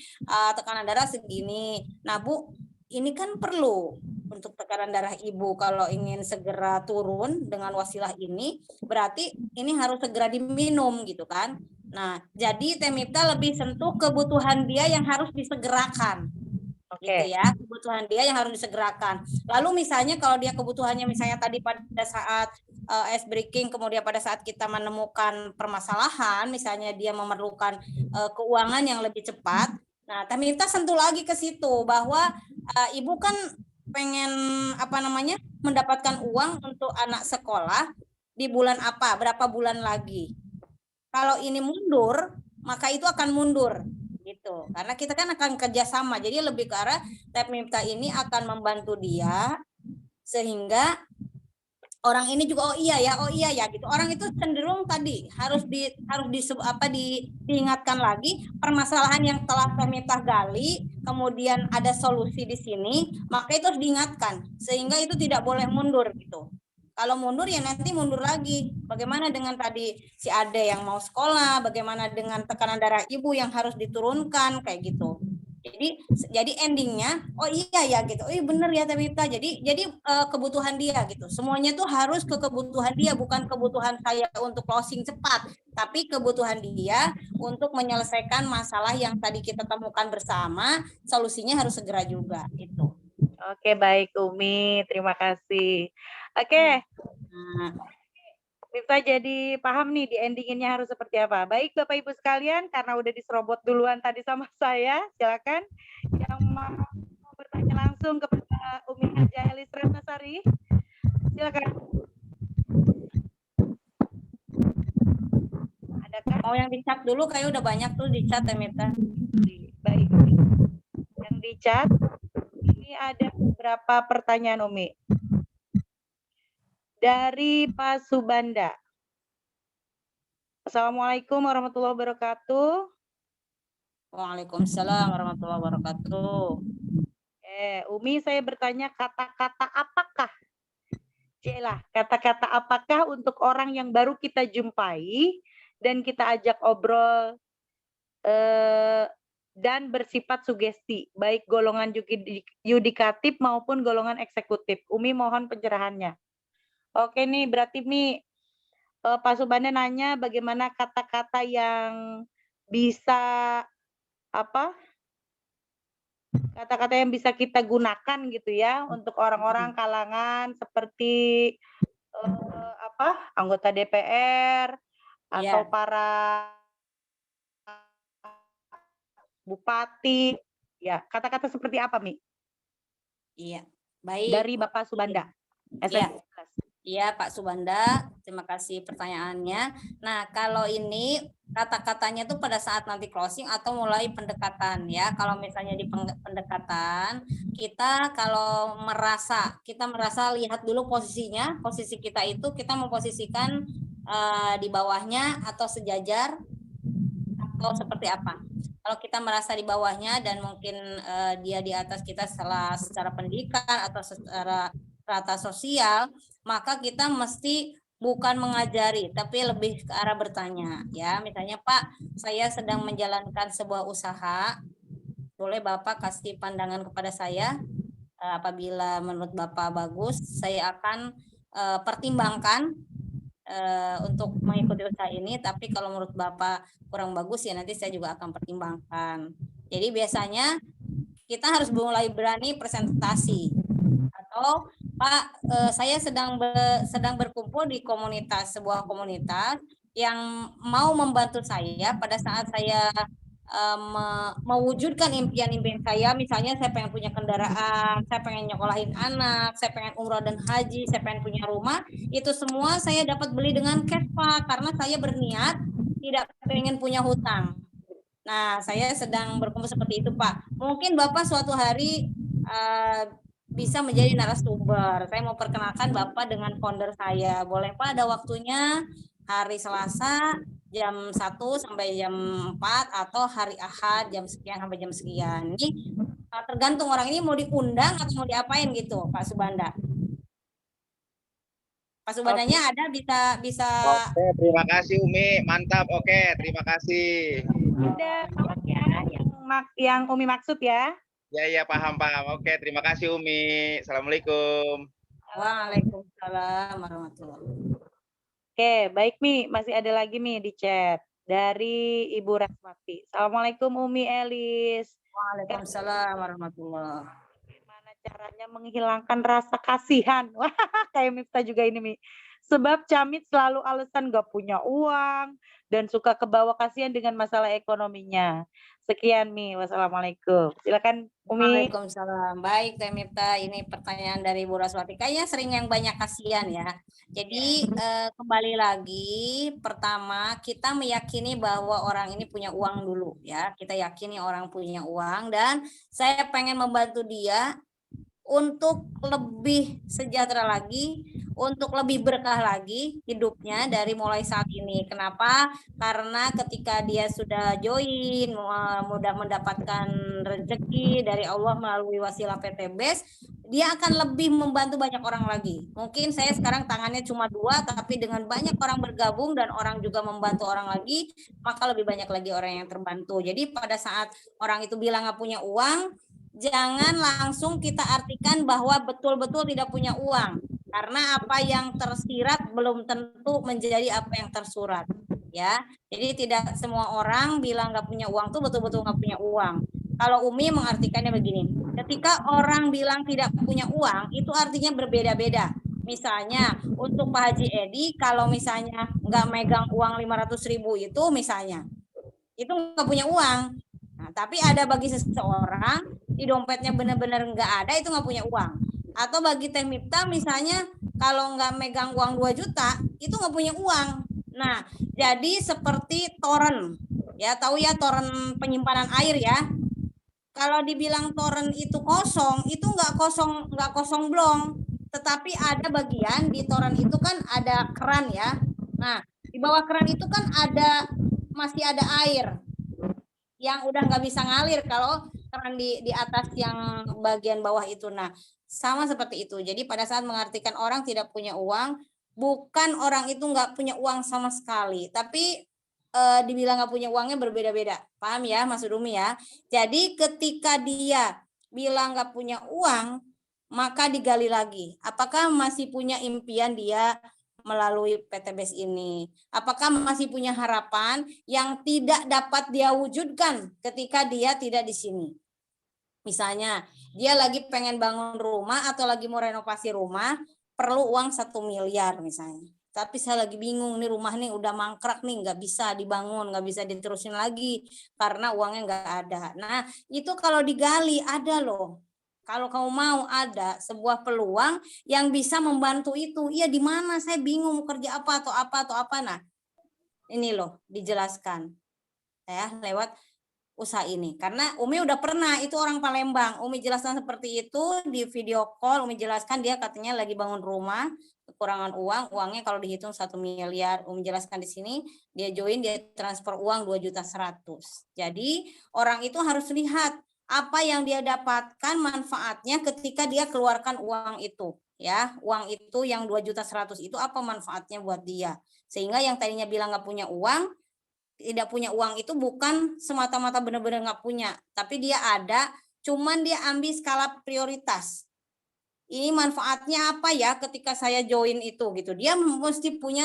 tekanan darah segini. Nah Bu, ini kan perlu untuk tekanan darah Ibu kalau ingin segera turun dengan wasilah ini, berarti ini harus segera diminum gitu kan. Nah, jadi Teh Miftah lebih sentuh kebutuhan dia yang harus disegerakan. Gitu ya, kebutuhan dia yang harus disegerakan. Lalu misalnya kalau dia kebutuhannya misalnya tadi pada saat ice breaking, kemudian pada saat kita menemukan permasalahan, misalnya dia memerlukan keuangan yang lebih cepat. Nah, Teh Miftah sentuh lagi ke situ bahwa Ibu kan pengen mendapatkan uang untuk anak sekolah di bulan apa, berapa bulan lagi. Kalau ini mundur, maka itu akan mundur gitu. Karena kita kan akan kerjasama. Jadi lebih ke arah Teh Miftah ini akan membantu dia sehingga orang ini juga oh iya ya gitu. Orang itu cenderung tadi harus diingatkan lagi permasalahan yang telah Teh Miftah gali, kemudian ada solusi di sini, maka itu harus diingatkan sehingga itu tidak boleh mundur gitu. Kalau mundur ya nanti mundur lagi. Bagaimana dengan tadi si Ade yang mau sekolah, bagaimana dengan tekanan darah Ibu yang harus diturunkan kayak gitu. Jadi endingnya oh iya ya gitu. Oh iya bener ya Teh Miftah. Jadi kebutuhan dia gitu. Semuanya tuh harus ke kebutuhan dia, bukan kebutuhan saya untuk closing cepat, tapi kebutuhan dia untuk menyelesaikan masalah yang tadi kita temukan bersama, solusinya harus segera juga itu. Oke, baik Umi, terima kasih. Oke. Miftah jadi paham nih di endinginnya harus seperti apa. Baik Bapak Ibu sekalian, karena udah diserobot duluan tadi sama saya, silakan yang mau bertanya langsung kepada Umi Haja Elis Ratnasari. Silakan. Adakah? Mau yang di chat dulu, kayak udah banyak tuh di chat Teh Miftah. Baik. Yang di chat ini ada beberapa pertanyaan Umi. Dari Pak Subanda. Assalamualaikum warahmatullahi wabarakatuh. Waalaikumsalam warahmatullahi wabarakatuh. Umi, saya bertanya kata-kata apakah? Cielah, kata-kata apakah untuk orang yang baru kita jumpai dan kita ajak obrol dan bersifat sugesti, baik golongan yudikatif maupun golongan eksekutif. Umi mohon pencerahannya. Oke nih, berarti nih Pak Subanda nanya bagaimana kata-kata yang bisa kata-kata yang bisa kita gunakan gitu ya untuk orang-orang kalangan seperti anggota DPR atau para bupati, ya kata-kata seperti apa Mi? Iya, baik. Dari Bapak Subanda. Iya, Pak Subanda, terima kasih pertanyaannya. Nah, kalau ini kata-katanya tuh pada saat nanti closing atau mulai pendekatan ya. Kalau misalnya di pendekatan, kita kalau kita merasa lihat dulu posisinya, posisi kita itu kita memposisikan di bawahnya atau sejajar atau seperti apa. Kalau kita merasa di bawahnya dan mungkin dia di atas kita secara pendidikan atau secara strata sosial, maka kita mesti bukan mengajari, tapi lebih ke arah bertanya. Ya, misalnya Pak, saya sedang menjalankan sebuah usaha, boleh Bapak kasih pandangan kepada saya. Apabila menurut Bapak bagus, saya akan pertimbangkan untuk mengikuti usaha ini. Tapi kalau menurut Bapak kurang bagus, ya nanti saya juga akan pertimbangkan. Jadi biasanya kita harus mulai berani presentasi. Atau Pak, saya sedang berkumpul di sebuah komunitas yang mau membantu saya pada saat saya mewujudkan impian-impian saya. Misalnya saya pengen punya kendaraan, saya pengen nyekolahin anak, saya pengen umroh dan haji, saya pengen punya rumah. Itu semua saya dapat beli dengan cash Pak, karena saya berniat tidak pengen punya hutang. Nah, saya sedang berkumpul seperti itu Pak. Mungkin Bapak suatu hari bisa menjadi narasumber. Saya mau perkenalkan Bapak dengan founder saya. Boleh Pak, ada waktunya hari Selasa jam 1 sampai jam 4 atau hari Ahad jam sekian sampai jam sekian. Ini tergantung orang ini mau diundang atau mau diapain gitu, Pak Subanda. Pak Subandanya ada bisa. Oke, terima kasih Umi, mantap. Oke, terima kasih. Ada ya yang Umi maksud ya? Ya, paham. Oke, terima kasih Umi. Assalamualaikum. Waalaikumsalam warahmatullahi wabarakatuh. Oke, baik Mi, masih ada lagi Mi di chat dari Ibu Rasmati. Assalamualaikum Umi Elis. Waalaikumsalam warahmatullahi wabarakatuh. Gimana caranya menghilangkan rasa kasihan? Wah, kayak Miftah juga ini Mi. Sebab Camit selalu alasan gak punya uang dan suka kebawa kasihan dengan masalah ekonominya. Sekian Mi, wassalamualaikum. Silakan Umi. Waalaikumsalam. Baik Teh Mifta, ini pertanyaan dari Bu Raswati. Kayaknya sering yang banyak kasihan ya. Jadi kembali lagi, pertama kita meyakini bahwa orang ini punya uang dulu ya. Kita yakini orang punya uang dan saya pengen membantu dia untuk lebih sejahtera lagi, untuk lebih berkah lagi hidupnya dari mulai saat ini. Kenapa? Karena ketika dia sudah join, mudah mendapatkan rezeki dari Allah melalui wasilah PT BES, dia akan lebih membantu banyak orang lagi. Mungkin saya sekarang tangannya cuma 2, tapi dengan banyak orang bergabung dan orang juga membantu orang lagi, maka lebih banyak lagi orang yang terbantu. Jadi pada saat orang itu bilang nggak punya uang, jangan langsung kita artikan bahwa betul-betul tidak punya uang. Karena apa yang tersirat belum tentu menjadi apa yang tersurat. Ya, jadi tidak semua orang bilang nggak punya uang tuh betul-betul nggak punya uang. Kalau Umi mengartikannya begini, ketika orang bilang tidak punya uang, itu artinya berbeda-beda. Misalnya untuk Pak Haji Edi, kalau misalnya nggak megang uang 500.000 itu misalnya, itu nggak punya uang. Nah, tapi ada bagi seseorang di dompetnya benar-benar nggak ada, itu nggak punya uang. Atau bagi Teh Mifta misalnya kalau nggak megang uang 2 juta, itu nggak punya uang. Nah, jadi seperti toren, ya tahu ya toren penyimpanan air ya. kalau dibilang toren itu kosong, itu nggak kosong blong. Tetapi ada bagian di toren itu kan ada keran ya. Nah, di bawah keran itu kan masih ada air yang udah nggak bisa ngalir kalau keran di atas yang bagian bawah itu. Nah, sama seperti itu. Jadi pada saat mengartikan orang tidak punya uang, bukan orang itu nggak punya uang sama sekali, tapi dibilang nggak punya uangnya berbeda-beda. Paham ya, Mas Umi ya? Jadi ketika dia bilang nggak punya uang, maka digali lagi. Apakah masih punya impian dia melalui PTBS ini? Apakah masih punya harapan yang tidak dapat dia wujudkan ketika dia tidak di sini? Misalnya, dia lagi pengen bangun rumah atau lagi mau renovasi rumah, perlu uang 1 miliar misalnya. Tapi saya lagi bingung, nih rumah nih udah mangkrak nih, nggak bisa dibangun, nggak bisa diterusin lagi karena uangnya nggak ada. Nah, itu kalau digali ada loh. Kalau kamu mau ada sebuah peluang yang bisa membantu itu. Iya, di mana saya bingung mau kerja apa atau apa atau apa. Nah, ini loh dijelaskan ya lewat usaha ini. Karena Umi udah pernah, itu orang Palembang. Umi jelaskan seperti itu di video call. Umi jelaskan dia katanya lagi bangun rumah, kekurangan uang, uangnya kalau dihitung 1 miliar. Umi jelaskan di sini, dia join, dia transfer uang 2.100.000. Jadi orang itu harus lihat apa yang dia dapatkan manfaatnya ketika dia keluarkan uang itu. Ya, uang itu yang 2.100.000 itu apa manfaatnya buat dia. Sehingga yang tadinya bilang nggak punya uang, tidak punya uang itu bukan semata-mata benar-benar nggak punya, tapi dia ada, cuman dia ambil skala prioritas. Ini manfaatnya apa ya ketika saya join itu gitu. Dia mesti punya,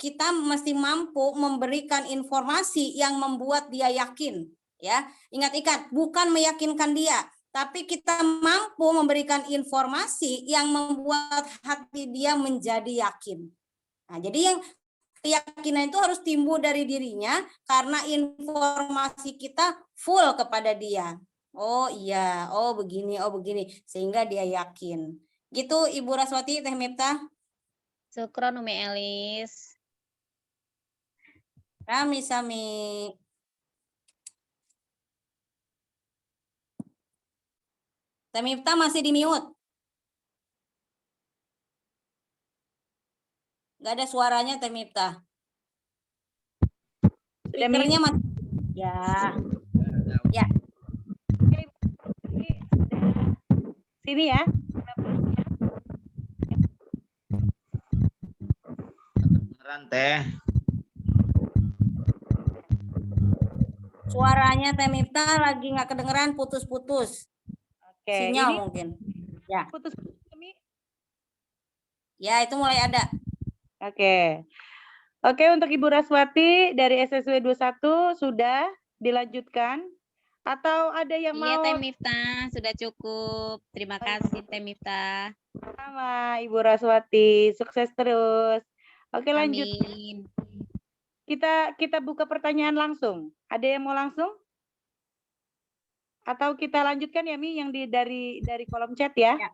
kita mesti mampu memberikan informasi yang membuat dia yakin, ya. Ingat-ingat, bukan meyakinkan dia, tapi kita mampu memberikan informasi yang membuat hati dia menjadi yakin. Nah, jadi yang keyakinan itu harus timbul dari dirinya karena informasi kita full kepada dia. Oh iya, oh begini, sehingga dia yakin. Gitu Ibu Raswati, Teh Miftah. Syukron Umi Elis. Sami-sami. Teh Miftah masih di mute. Gak ada suaranya Teh Miftah. Speakernya masih. Ya. Ya. Sini ya. Beneran Teh. Suaranya Teh Miftah lagi nggak kedengeran, putus-putus. Oke, Sinyal ini mungkin. Ya. putus. Ya, itu mulai ada. Oke. Oke, untuk Ibu Raswati dari SSW 21 sudah dilanjutkan atau ada yang Iya mau Teh Miftah, sudah cukup. Terima kasih Teh Miftah. sama Ibu Raswati, sukses terus. Oke, lanjut. Amin. Kita buka pertanyaan langsung. Ada yang mau langsung? Atau kita lanjutkan ya Mi yang dari kolom chat ya? Ya.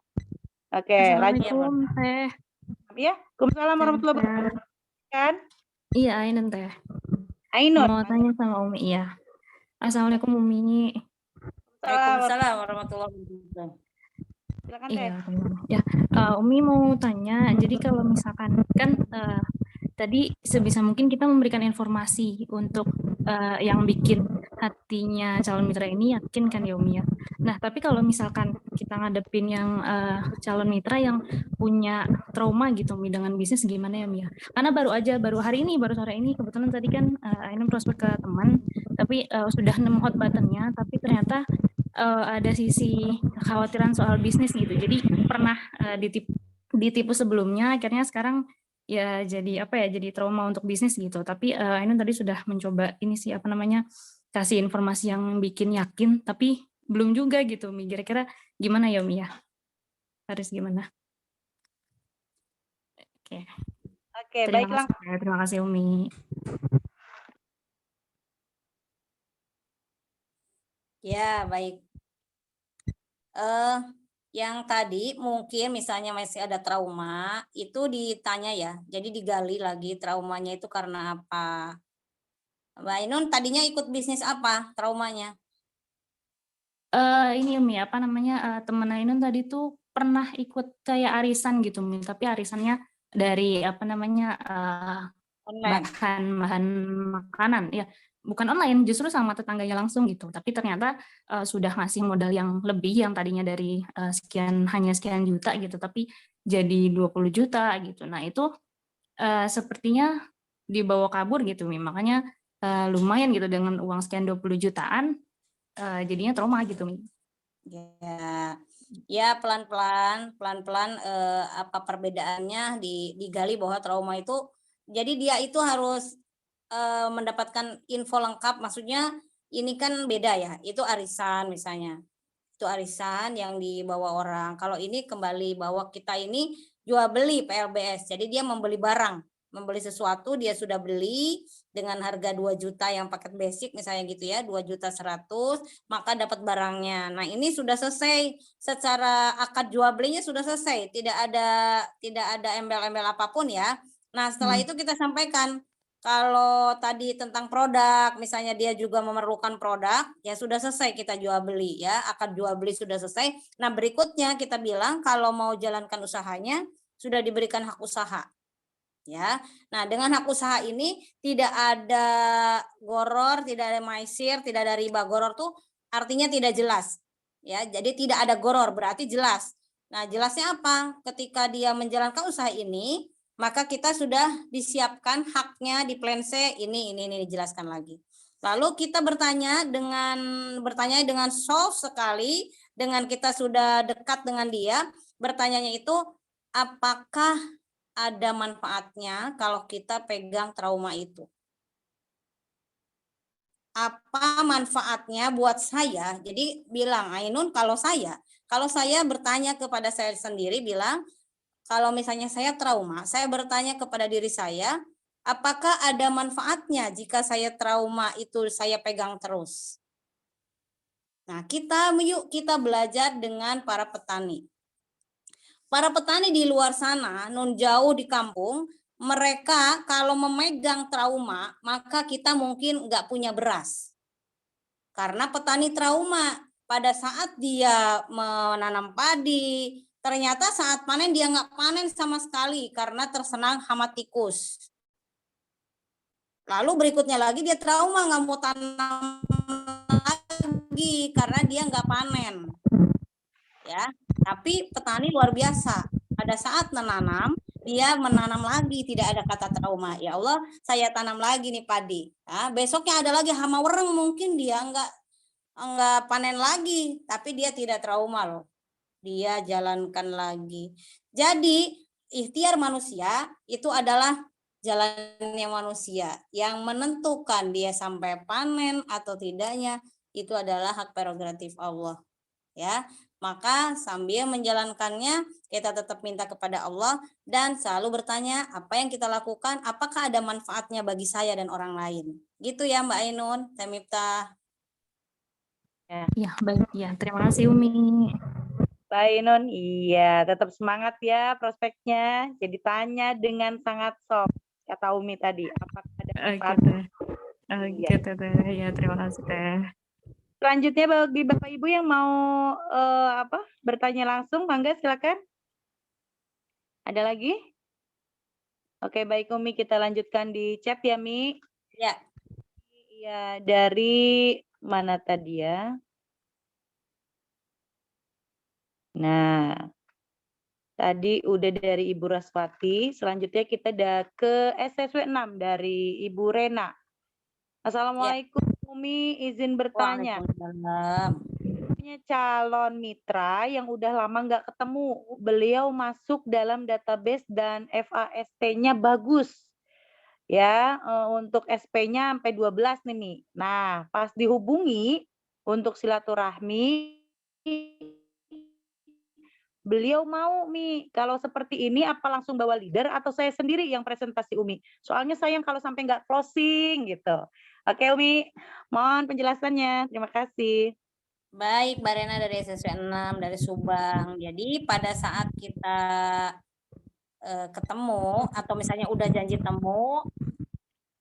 Oke, lanjut. Assalamualaikum Teh. Ya, Waalaikumsalam warahmatullahi wabarakatuh. Kan? Iya, Ainun Teh. Ainun. Mau tanya sama Umi, iya. Assalamualaikum Umi. Waalaikumsalam warahmatullahi wabarakatuh. Silakan Teh. Iya, ya. Umi mau tanya, jadi kalau misalkan kan tadi sebisa mungkin kita memberikan informasi untuk yang bikin hatinya calon mitra ini yakin kan ya Umi ya. Nah, tapi kalau misalkan kita ngadepin yang calon mitra yang punya trauma gitu Umi dengan bisnis gimana ya Umi ya. Karena baru hari ini, baru sore ini kebetulan tadi kan Ainun prospek ke teman, tapi sudah nemu hot buttonnya, tapi ternyata ada sisi kekhawatiran soal bisnis gitu. Jadi pernah ditipu sebelumnya, akhirnya sekarang ya jadi apa ya, jadi trauma untuk bisnis gitu. Tapi Ainun tadi sudah mencoba ini sih apa namanya, kasih informasi yang bikin yakin, tapi belum juga gitu Mi. Kira-kira gimana ya Mi ya? Harus gimana? Oke. Oke, baiklah. Terima kasih Umi. Ya, baik. Yang tadi mungkin misalnya masih ada trauma, itu ditanya ya. Jadi digali lagi traumanya itu karena apa. Mbak Ainun tadinya ikut bisnis apa traumanya? Ini Umi, apa namanya, temen Ainun tadi tuh pernah ikut kayak arisan gitu Umi, tapi arisannya dari apa namanya, Online. bahan makanan, ya bukan online, justru sama tetangganya langsung gitu. Tapi ternyata sudah ngasih modal yang lebih, yang tadinya dari hanya sekian juta gitu, tapi jadi 20 juta gitu. Nah itu sepertinya dibawa kabur gitu Mi. Makanya lumayan gitu dengan uang sekian 20 jutaan, jadinya trauma gitu Mi. Ya pelan-pelan apa perbedaannya digali bahwa trauma itu, jadi dia itu harus mendapatkan info lengkap, maksudnya ini kan beda ya, itu arisan misalnya, itu arisan yang dibawa orang. Kalau ini kembali bahwa kita ini jual beli PLBS, jadi dia membeli barang, membeli sesuatu, dia sudah beli dengan harga 2 juta yang paket basic misalnya gitu ya, 2.100.000, maka dapat barangnya. Nah ini sudah selesai, secara akad jual belinya sudah selesai, tidak ada embel-embel apapun ya. Nah setelah itu kita sampaikan, kalau tadi tentang produk, misalnya dia juga memerlukan produk, ya sudah selesai kita jual beli ya, akad jual beli sudah selesai. Nah berikutnya kita bilang kalau mau jalankan usahanya sudah diberikan hak usaha. Ya, nah dengan hak usaha ini tidak ada goror, tidak ada maisir, tidak ada riba. Goror tuh artinya tidak jelas. Ya, jadi tidak ada goror berarti jelas. Nah, jelasnya apa? Ketika dia menjalankan usaha ini, maka kita sudah disiapkan haknya di plan C, ini dijelaskan lagi. Lalu kita bertanya dengan soft sekali, dengan kita sudah dekat dengan dia, bertanyanya itu apakah ada manfaatnya kalau kita pegang trauma itu. Apa manfaatnya buat saya? Jadi bilang, Ainun, kalau saya bertanya kepada saya sendiri, bilang, kalau misalnya saya trauma, saya bertanya kepada diri saya, apakah ada manfaatnya jika saya trauma itu saya pegang terus? Nah, yuk kita belajar dengan para petani. Para petani di luar sana, non jauh di kampung, mereka kalau memegang trauma, maka kita mungkin nggak punya beras. Karena petani trauma, pada saat dia menanam padi, ternyata saat panen dia nggak panen sama sekali karena tersenang hama tikus. Lalu berikutnya lagi dia trauma, nggak mau tanam lagi karena dia nggak panen. Ya, tapi petani luar biasa. Pada saat menanam, dia menanam lagi, tidak ada kata trauma. Ya Allah, saya tanam lagi nih padi. Nah, besoknya ada lagi hama wereng, mungkin dia enggak panen lagi, tapi dia tidak trauma loh. Dia jalankan lagi. Jadi, ikhtiar manusia itu adalah jalannya manusia. Yang menentukan dia sampai panen atau tidaknya itu adalah hak prerogatif Allah. Ya, maka sambil menjalankannya kita tetap minta kepada Allah dan selalu bertanya apa yang kita lakukan, apakah ada manfaatnya bagi saya dan orang lain. Gitu ya Mbak Ainun, Teh Miftah. Ya, baik ya. Terima kasih Umi. Mbak Ainun, iya, tetap semangat ya prospeknya. Jadi tanya dengan sangat soft, kata Umi tadi. Apakah ada manfaat? Oke, Teh. Ya, terima kasih Teh. Selanjutnya bagi Bapak Ibu yang mau bertanya langsung, mangga silakan. Ada lagi? Oke, baik Umi, kita lanjutkan di chat ya, Mi. Ya. Iya, dari mana tadi ya? Nah, tadi udah dari Ibu Raswati, selanjutnya kita ada ke SSW 6 dari Ibu Rena. Assalamualaikum, Umi, izin bertanya. Waalaikumsalam. Punya calon mitra yang udah lama nggak ketemu, beliau masuk dalam database dan FAST-nya bagus. Ya, untuk SP-nya sampai 12 nih, Mi. Nah, pas dihubungi untuk silaturahmi, beliau mau, Mi, kalau seperti ini apa langsung bawa leader atau saya sendiri yang presentasi, Umi? Soalnya sayang kalau sampai nggak closing gitu. Oke, Umi, mohon penjelasannya. Terima kasih. Baik, Mbak Rena dari SSW 6 dari Subang. Jadi pada saat kita ketemu atau misalnya udah janji temu,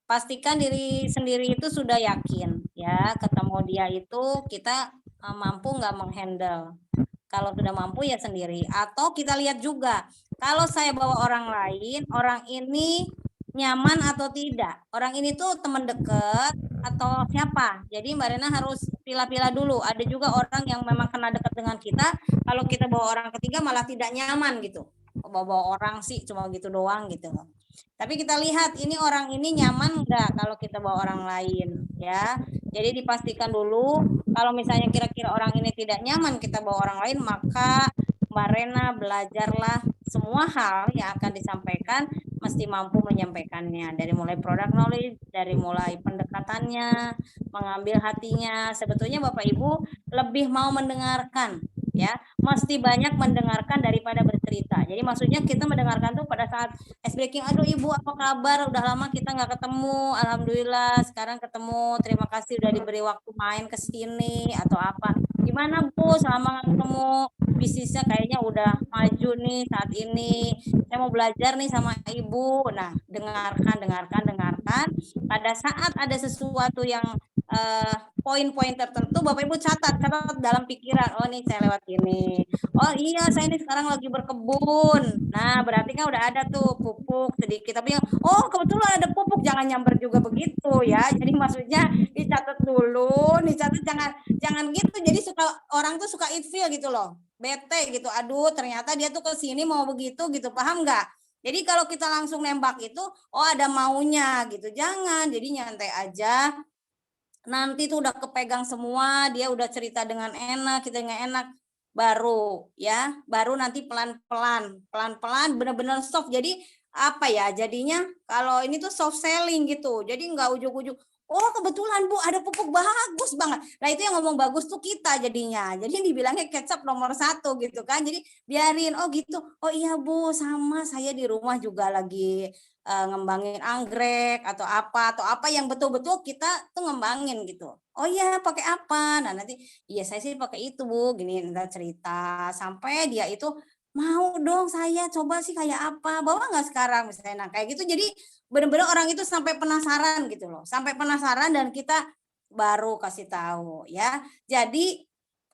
pastikan diri sendiri itu sudah yakin ya, ketemu dia itu kita mampu nggak menghandle. Kalau sudah mampu ya sendiri. Atau kita lihat juga, kalau saya bawa orang lain, orang ini nyaman atau tidak. Orang ini tuh teman dekat atau siapa. Jadi Mbak Rena harus pilah-pilah dulu. Ada juga orang yang memang kena dekat dengan kita, kalau kita bawa orang ketiga malah tidak nyaman gitu. Bawa orang sih cuma gitu doang gitu. Tapi kita lihat ini orang ini nyaman enggak kalau kita bawa orang lain ya. Jadi dipastikan dulu kalau misalnya kira-kira orang ini tidak nyaman kita bawa orang lain, maka Mbak Rena belajarlah semua hal yang akan disampaikan mesti mampu menyampaikannya, dari mulai product knowledge, dari mulai pendekatannya, mengambil hatinya. Sebetulnya Bapak Ibu lebih mau mendengarkan ya, mesti banyak mendengarkan daripada bercerita. Jadi maksudnya kita mendengarkan tuh pada saat ice breaking, aduh Ibu apa kabar, udah lama kita nggak ketemu, alhamdulillah sekarang ketemu, terima kasih udah diberi waktu main ke sini atau apa, gimana Bu selama nggak ketemu, bisnisnya kayaknya udah maju nih saat ini, saya mau belajar nih sama Ibu. Nah dengarkan, pada saat ada sesuatu yang poin-poin tertentu Bapak Ibu catat dalam pikiran, oh nih saya lewat ini, oh iya saya ini sekarang lagi berkebun, nah berarti kan udah ada tuh pupuk sedikit, tapi yang oh kebetulan ada pupuk, jangan nyamber juga begitu ya. Jadi maksudnya dicatat dulu, jangan gitu. Jadi orang tuh suka ilfeel gitu loh, bete gitu, aduh ternyata dia tuh ke sini mau begitu gitu, paham nggak? Jadi kalau kita langsung nembak itu, oh ada maunya gitu, jangan. Jadi nyantai aja. Nanti tuh udah kepegang semua, dia udah cerita dengan enak, kita nggak enak, baru nanti pelan-pelan benar-benar soft. Jadi apa ya, jadinya kalau ini tuh soft selling gitu, jadi nggak ujuk-ujuk, oh kebetulan Bu ada pupuk bagus banget. Nah itu yang ngomong bagus tuh kita jadinya, jadi dibilangnya kecap nomor 1 gitu kan. Jadi biarin, oh gitu, oh iya Bu sama saya di rumah juga lagi ngembangin anggrek atau apa yang betul-betul kita tuh ngembangin gitu. Oh iya pakai apa? Nah nanti iya saya sih pakai itu Bu, gini nanti cerita sampai dia itu mau dong saya coba sih kayak apa, bawa nggak sekarang misalnya. Nah kayak gitu, jadi benar-benar orang itu sampai penasaran gitu loh, sampai penasaran dan kita baru kasih tahu ya. Jadi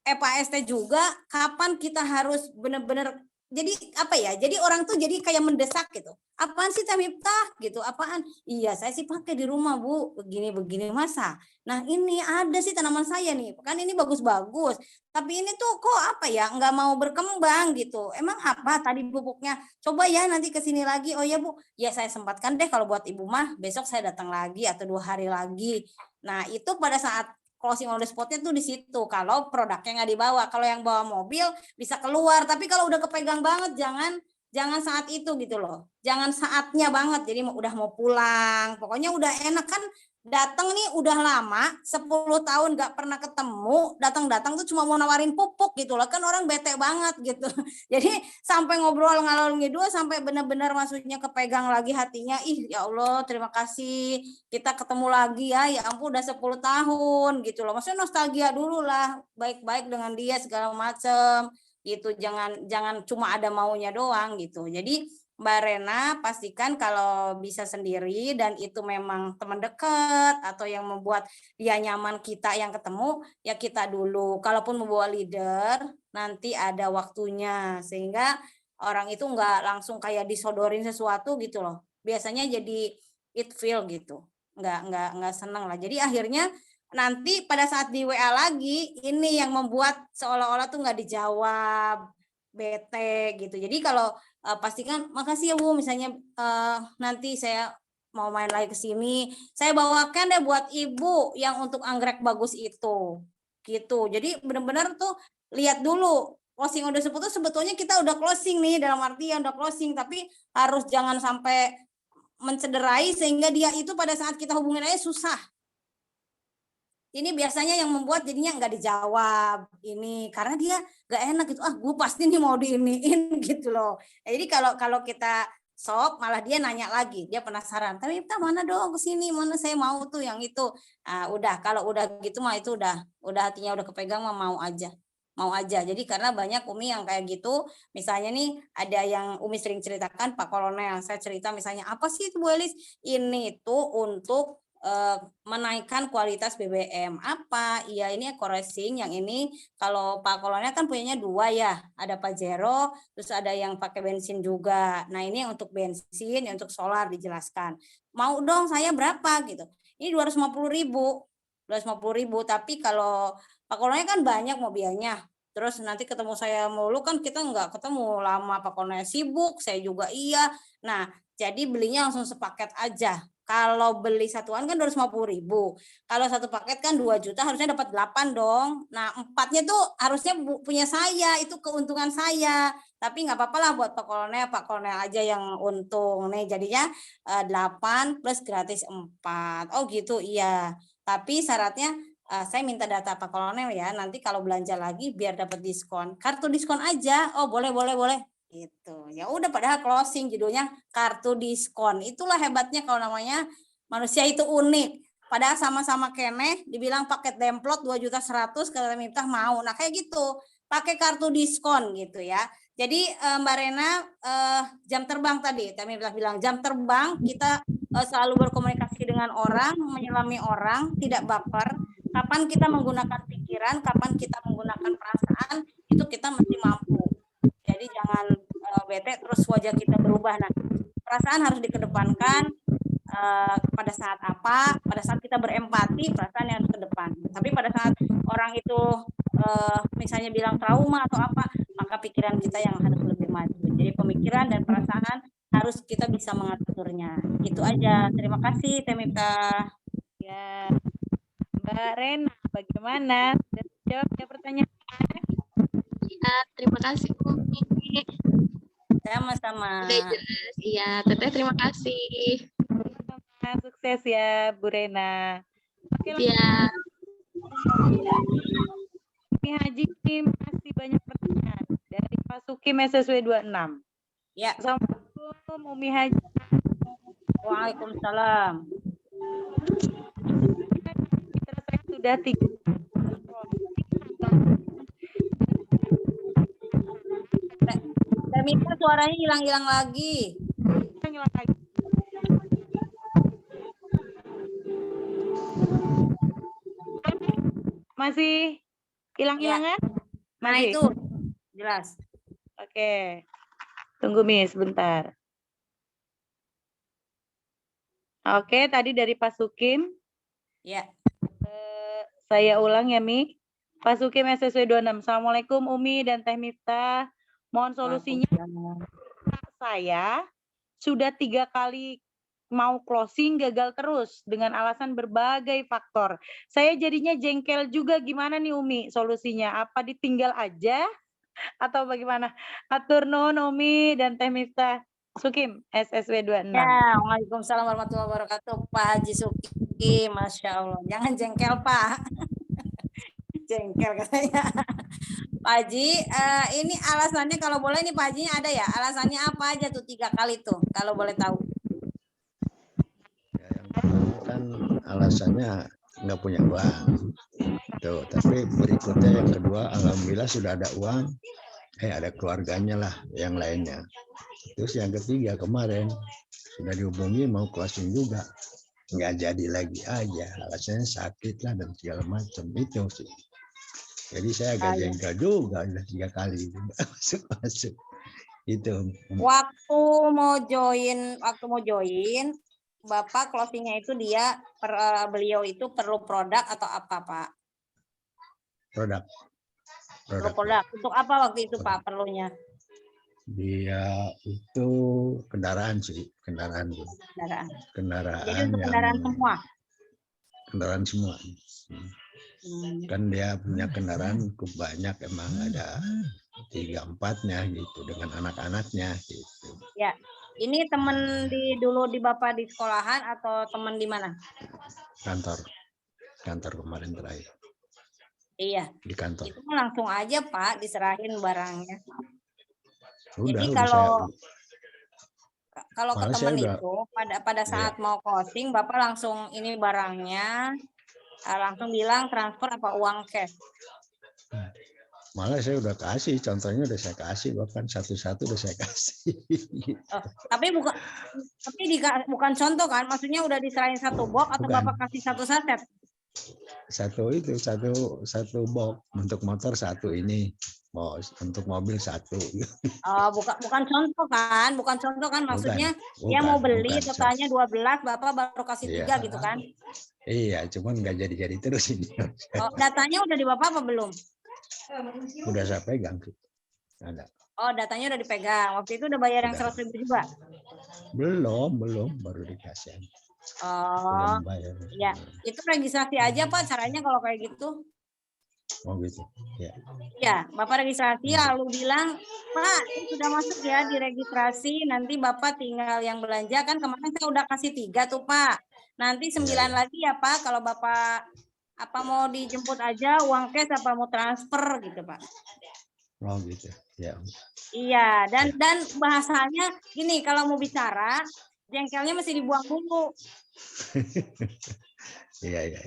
EPAST juga kapan kita harus benar-benar, jadi apa ya, jadi orang tuh jadi kayak mendesak gitu, apaan sih Teh Miftah gitu, apaan, iya saya sih pakai di rumah Bu, begini masa, nah ini ada sih tanaman saya nih, kan ini bagus-bagus, tapi ini tuh kok apa ya, nggak mau berkembang gitu, emang apa tadi pupuknya, coba ya nanti kesini lagi, oh ya Bu, ya saya sempatkan deh kalau buat Ibu mah, besok saya datang lagi atau 2 hari lagi. Nah itu pada saat closing on the spot-nya tuh di situ. Kalau produknya nggak dibawa, kalau yang bawa mobil bisa keluar. Tapi kalau udah kepegang banget, jangan saat itu gitu loh. Jangan saatnya banget. Jadi udah mau pulang. Pokoknya udah enak kan. Datang nih udah lama, 10 tahun nggak pernah ketemu, datang-datang tuh cuma mau nawarin pupuk gitu loh, kan orang bete banget gitu. Jadi sampai ngobrol ngalor ngidul sampai benar-benar maksudnya kepegang lagi hatinya, ih ya Allah terima kasih kita ketemu lagi ya ampun udah 10 tahun gitu loh. Maksudnya nostalgia dulu lah, baik-baik dengan dia segala macam gitu. Jangan cuma ada maunya doang gitu. Jadi Mbak Rena pastikan kalau bisa sendiri dan itu memang teman dekat atau yang membuat dia nyaman kita yang ketemu, ya kita dulu. Kalaupun membawa leader, nanti ada waktunya sehingga orang itu nggak langsung kayak disodorin sesuatu gitu loh. Biasanya jadi it feel gitu, nggak senang lah. Jadi akhirnya nanti pada saat di WA lagi, ini yang membuat seolah-olah tuh nggak dijawab, bete gitu. Jadi kalau pastikan makasih ya Bu, misalnya nanti saya mau main lagi ke sini, saya bawakan deh buat Ibu yang untuk anggrek bagus itu. Gitu. Jadi benar-benar tuh lihat dulu closing on the spot itu sebetulnya kita udah closing nih, dalam artian udah closing, tapi harus jangan sampai mencederai sehingga dia itu pada saat kita hubungin aja susah. Ini biasanya yang membuat jadinya nggak dijawab ini karena dia nggak enak gitu, gue pasti nih mau diiniin gitu loh. Jadi kalau kita sop malah dia nanya lagi, dia penasaran, tapi kita mana dong kesini, mana saya mau tuh yang itu. Nah, udah kalau udah gitu mah itu udah hatinya udah kepegang mah mau aja. Jadi karena banyak Umi yang kayak gitu, misalnya nih ada yang Umi sering ceritakan Pak Kolonel, saya cerita misalnya apa sih itu Bu Elis, ini tuh untuk menaikkan kualitas BBM. Apa? Iya, ini eco-racing. Yang ini kalau Pak Kolonel kan punyanya 2 ya. Ada Pajero, terus ada yang pakai bensin juga. Nah, ini yang untuk bensin, yang untuk solar dijelaskan. Mau dong saya berapa gitu. Ini 250.000. 250.000, tapi kalau Pak Kolonel kan banyak mobilnya. Terus nanti ketemu saya mulu kan kita nggak ketemu lama, Pak Kolonel sibuk, saya juga iya. Nah, jadi belinya langsung sepaket aja. Kalau beli satuan kan 250.000. Kalau satu paket kan 2 juta, harusnya dapat 8 dong. Nah, 4-nya tuh harusnya punya saya, itu keuntungan saya. Tapi nggak apa-apa lah buat Pak Kolonel aja yang untung. Nih jadinya 8 plus gratis 4. Oh gitu, iya. Tapi syaratnya saya minta data Pak Kolonel ya. Nanti kalau belanja lagi biar dapat diskon. Kartu diskon aja. Oh, boleh. Gitu. Ya udah, padahal closing judulnya kartu diskon. Itulah hebatnya kalau namanya manusia itu unik. Padahal sama-sama kene dibilang paket demplot 2.100.000 kata Miftah mau. Nah, kayak gitu. Pakai kartu diskon gitu ya. Jadi Mbak Rena jam terbang tadi, Miftah bilang jam terbang kita selalu berkomunikasi dengan orang, menyelami orang, tidak baper. Kapan kita menggunakan pikiran, kapan kita menggunakan perasaan, itu kita mesti mampu. Jadi jangan bete terus wajah kita berubah. Nah, perasaan harus dikedepankan pada saat apa? Pada saat kita berempati, perasaan yang harus ke depan. Tapi pada saat orang itu misalnya bilang trauma atau apa, maka pikiran kita yang harus lebih maju. Jadi pemikiran dan perasaan harus kita bisa mengaturnya. Itu aja. Terima kasih, Temita. Ya, Mbak Rena, bagaimana? Sudah jawab ya pertanyaan? Ya, terima kasih Umi. Sama-sama. Udah jelas. Iya, Teteh terima kasih. Sukses ya, Bu Rena. Oke, Ya, Umi Haji masih banyak pertanyaan dari Pak Sukim SSW 26. Ya. Assalamualaikum Umi Haji. Waalaikumsalam. Saya sudah 3. Temita suaranya hilang-hilang lagi. Masih hilang-hilangan? Nah, Masih? itu jelas. Oke. Tunggu Mi sebentar. Oke, tadi dari Pak Sukim. Ya. Saya ulang ya Mi. Pak Sukim SSW 26. Assalamualaikum Umi dan Teh Miftah. Mohon solusinya. Saya sudah 3 kali mau closing gagal terus dengan alasan berbagai faktor. Saya jadinya jengkel juga, gimana nih Umi solusinya? Apa ditinggal aja atau bagaimana? Atur nuhun Umi dan Teh Miftah. Sukim SSW 26. Ya, Waalaikumsalam warahmatullahi wabarakatuh. Pak Haji Sukim, Masya Allah. Jangan jengkel Pak. Jengkel katanya. Pak Haji, ini alasannya kalau boleh nih Pak Hajinya ada ya? Alasannya apa aja tuh 3 kali tuh, kalau boleh tahu? Ya, yang pertama kan alasannya nggak punya uang. Tuh, tapi berikutnya yang kedua, alhamdulillah sudah ada uang. Ada keluarganya lah yang lainnya. Terus yang ketiga kemarin sudah dihubungi mau closing juga. Nggak jadi lagi aja. Alasannya sakit lah dan segala macam. Itu sih. Jadi saya agak jengkel juga udah 3 kali masuk. Itu. Waktu mau join, Bapak closingnya itu beliau itu perlu produk atau apa Pak? Produk. Produk. Untuk apa waktu itu Pak perlunya? Dia itu kendaraan sih, kendaraan. Jadi untuk kendaraan semua? Kendaraan semua. Kan dia punya kendaraan cukup banyak, emang ada 3-4-nya gitu dengan anak-anaknya gitu. Ya, ini teman dulu di Bapak di sekolahan atau teman di mana? Kantor kemarin terakhir. Iya. Di kantor. Itu langsung aja Pak diserahin barangnya. Udah, jadi kalau ke teman itu pada saat mau closing Bapak langsung ini barangnya langsung bilang transfer apa uang cash? Malah saya udah kasih, contohnya udah saya kasih, bahkan satu-satu udah saya kasih. Oh, tapi bukan contoh kan? Maksudnya udah diserahin satu box atau Bukan. Bapak kasih satu saset? Satu box, untuk motor satu ini, untuk mobil satu. Oh, bukan contoh kan? Bukan contoh kan? Maksudnya dia bukan, mau beli bukan. totalnya 12, Bapak baru kasih 3 gitu kan? Iya, cuman nggak jadi-jadi terus ini. Oh, datanya udah di Bapak apa belum? Udah saya pegang. Ada. Oh, datanya udah dipegang. Waktu itu udah bayar yang Udah. 100.000 juga? Belum, baru dikasih. Oh, Belum bayar. ya. Itu registrasi aja Pak caranya kalau kayak gitu. Oh gitu. Ya. Ya, Bapak registrasi lalu bilang, Pak, ini sudah masuk ya di registrasi, nanti Bapak tinggal yang belanja. Kan kemarin saya udah kasih 3 tuh Pak. Nanti 9 Ya. lagi ya Pak, kalau Bapak apa mau dijemput aja, uang cash apa mau transfer gitu Pak. Oh gitu. Ya. Iya, dan bahasanya gini, kalau mau bicara, jengkelnya mesti dibuang dulu. Iya.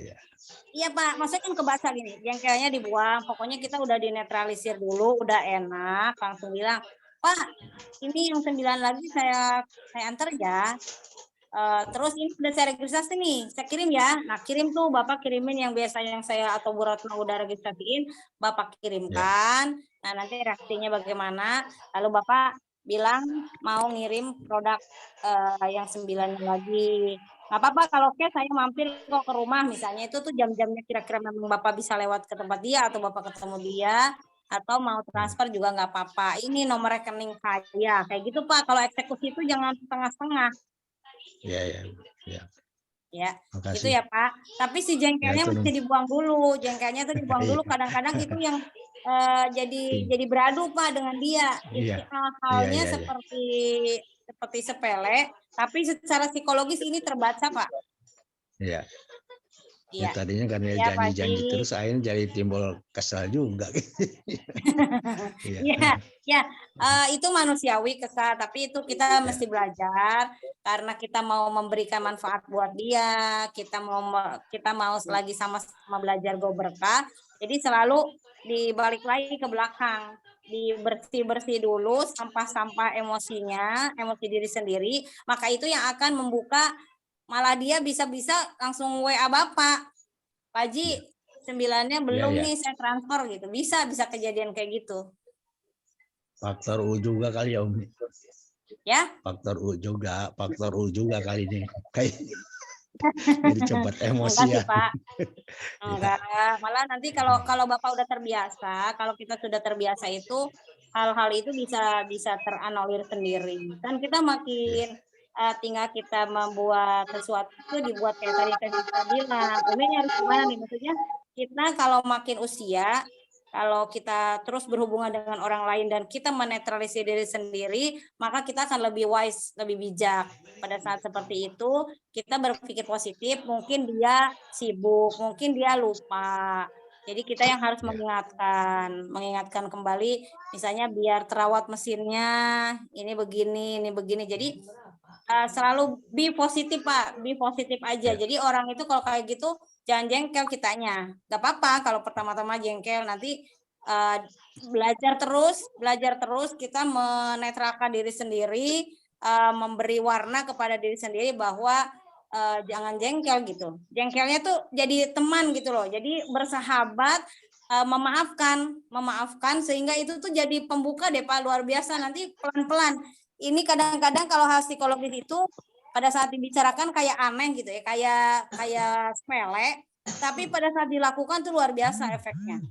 Iya Pak, maksudnya kan kebaca gini, jengkelnya dibuang, pokoknya kita udah dinetralisir dulu, udah enak, langsung bilang, Pak, ini yang 9 lagi saya antar ya. Terus ini udah saya registrasi nih, saya kirim ya. Nah kirim tuh, Bapak kirimin yang biasa yang saya atau Bu Ratna udah registrasiin, Bapak kirimkan. Nah nanti reaksinya bagaimana, lalu Bapak bilang mau ngirim produk yang 9 lagi. Nggak apa-apa kalau saya mampir kok ke rumah misalnya, itu tuh jam-jamnya kira-kira memang Bapak bisa lewat ke tempat dia atau Bapak ketemu dia, atau mau transfer juga nggak apa-apa. Ini nomor rekening saya, kayak gitu Pak. Kalau eksekusi itu jangan setengah-setengah. Iya. Ya, Makasih. itu ya Pak. Tapi si jengkelnya Ya, mesti dibuang dulu. Jengkelnya tuh dibuang dulu. Kadang-kadang itu yang jadi beradu Pak dengan dia. Iya. Halnya Iya. seperti sepele, tapi secara psikologis ini terbaca Pak. Iya. Iya. Ya, tadinya karena Ya, janji-janji Pak Haji. terus akhirnya jadi timbul kesal juga. Iya, itu manusiawi kesal, tapi itu kita mesti belajar karena kita mau memberikan manfaat buat dia, kita mau lagi sama-sama belajar go berkah. Jadi selalu dibalik lagi ke belakang, dibersih-bersih dulu sampah-sampah emosi diri sendiri, maka itu yang akan membuka, malah dia bisa-bisa langsung WA Bapak, Pak Haji, 9-nya belum nih saya transfer gitu. Bisa kejadian kayak gitu. Faktor U juga kali ya Umi. Ya? Faktor U juga kali ini. Kayak jadi cepat emosi. Enggak sih, Pak. Enggak. Malah nanti kalau Bapak udah terbiasa, kalau kita sudah terbiasa itu hal-hal itu bisa teranulir sendiri. Kan kita makin tinggal kita membuat sesuatu itu dibuat kayak tadi kita bilang. Umi harus gimana nih? Maksudnya kita kalau makin usia, kalau kita terus berhubungan dengan orang lain dan kita menetralisir diri sendiri, maka kita akan lebih wise, lebih bijak. Pada saat seperti itu, kita berpikir positif, mungkin dia sibuk, mungkin dia lupa. Jadi kita yang harus mengingatkan kembali, misalnya biar terawat mesinnya, ini begini. Jadi selalu be positif Pak, be positif aja. Jadi orang itu kalau kayak gitu jangan jengkel kitanya. Gak apa-apa kalau pertama-tama jengkel, nanti belajar terus kita menetralkan diri sendiri, memberi warna kepada diri sendiri bahwa jangan jengkel gitu. Jengkelnya tuh jadi teman gitu loh. Jadi bersahabat, memaafkan sehingga itu tuh jadi pembuka deh Pak, luar biasa. Nanti pelan-pelan. Ini kadang-kadang kalau hal psikologis itu pada saat dibicarakan kayak aneh gitu ya, kayak sepele, tapi pada saat dilakukan tuh luar biasa efeknya.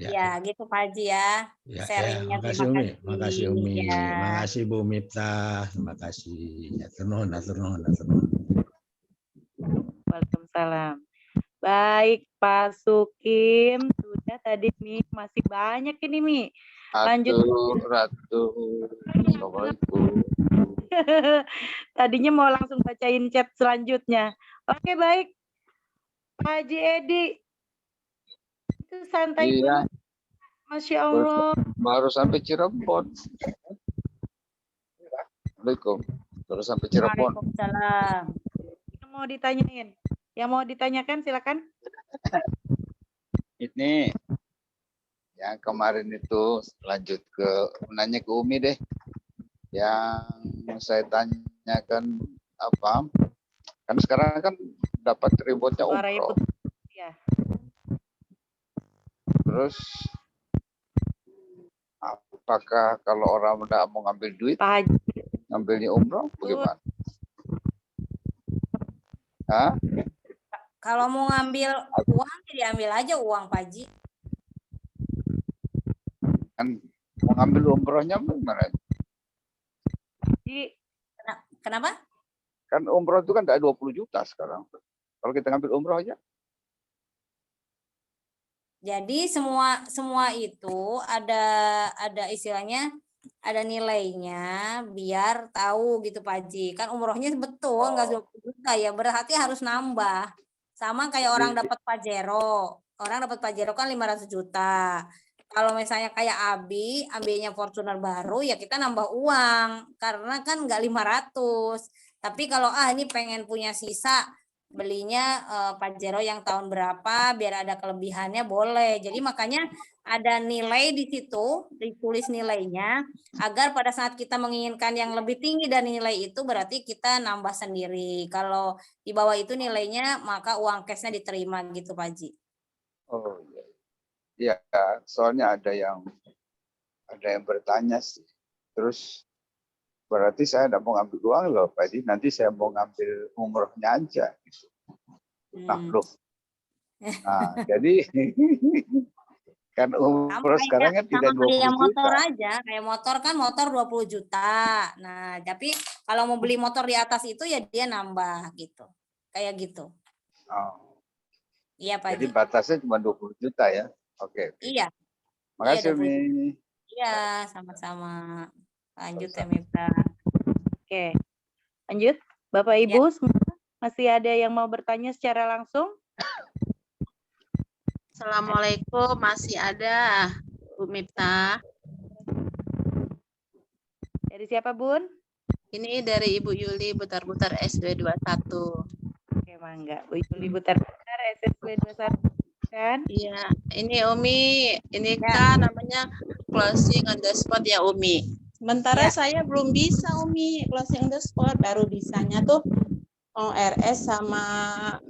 Ya, gitu Pak Haji ya. Sharingnya. Makasih Umi. Makasih Bu Miftah. Makasih. Atur nuhun. Waalaikumsalam. Baik Pak Sukim, sudah tadi nih masih banyak ini Mi. Lanjut. Ratu. Assalamualaikum. Tadinya mau langsung bacain chat selanjutnya. Oke, baik. Pak Haji Edi. Itu santai banget. Masya Allah. Baru sampai Cirebon. Assalamualaikum. Baru sampai Cirebon. Waalaikumsalam. Yang mau ditanyakan silakan. Ini Yang kemarin itu lanjut ke nanya ke Umi deh. Yang saya tanyakan apa? Kan sekarang kan dapat rewardnya Suaranya umroh. putus. Ya. Terus apakah kalau orang tidak mau ngambil duit, Pak Haji. ngambilnya umroh, bagaimana? Hah? Kalau mau ngambil uang, ya diambil aja uang, Pak Haji. Kan mau ngambil umrohnya bagaimana? Jadi, Kenapa? Kan umroh itu kan tidak 20 juta sekarang. Kalau kita ngambil umroh aja. Jadi semua itu ada istilahnya, ada nilainya biar tahu gitu Pak Haji. Kan umrohnya betul nggak 20 juta ya, berarti harus nambah. Sama kayak orang dapat Pajero. Orang dapat Pajero kan 500 juta. Kalau misalnya kayak Abi-nya Fortuner baru ya kita nambah uang karena kan nggak 500. Tapi kalau ini pengen punya sisa belinya Pajero yang tahun berapa biar ada kelebihannya boleh. Jadi makanya ada nilai di situ, ditulis nilainya agar pada saat kita menginginkan yang lebih tinggi dari nilai itu berarti kita nambah sendiri. Kalau di bawah itu nilainya maka uang cashnya diterima gitu Pak Haji. Oh iya. Ya, soalnya ada yang bertanya sih. Terus berarti saya tidak mau ngambil uang loh, Pak Haji. Nanti saya mau ngambil umrohnya aja. Gitu. Nah, loh. Nah, jadi kan umroh sekarang kan tidak 20 kayak motor juta. aja, kayak motor kan motor 20 juta. Nah, tapi kalau mau beli motor di atas itu ya dia nambah gitu. Kayak gitu. Oh. Iya, Pak Jadi Haji. batasnya cuma 20 juta ya. Oke. Iya. Makasih, 20 Mi. juta. Iya, sama-sama. Lanjut ya, Mifta. Oke. Lanjut. Bapak Ibu semua masih ada yang mau bertanya secara langsung? Assalamualaikum, masih ada Bu Miftah. Dari siapa, Bun? Ini dari Ibu Yuli Butar-Butar SD 21. Oke, mangga. Bu Yuli Butar-Butar SSW 21 kan? Iya, ini Umi, ini kan namanya closing on the spot ya Umi. Sementara saya belum bisa Umi closing on the spot, baru bisanya tuh RS sama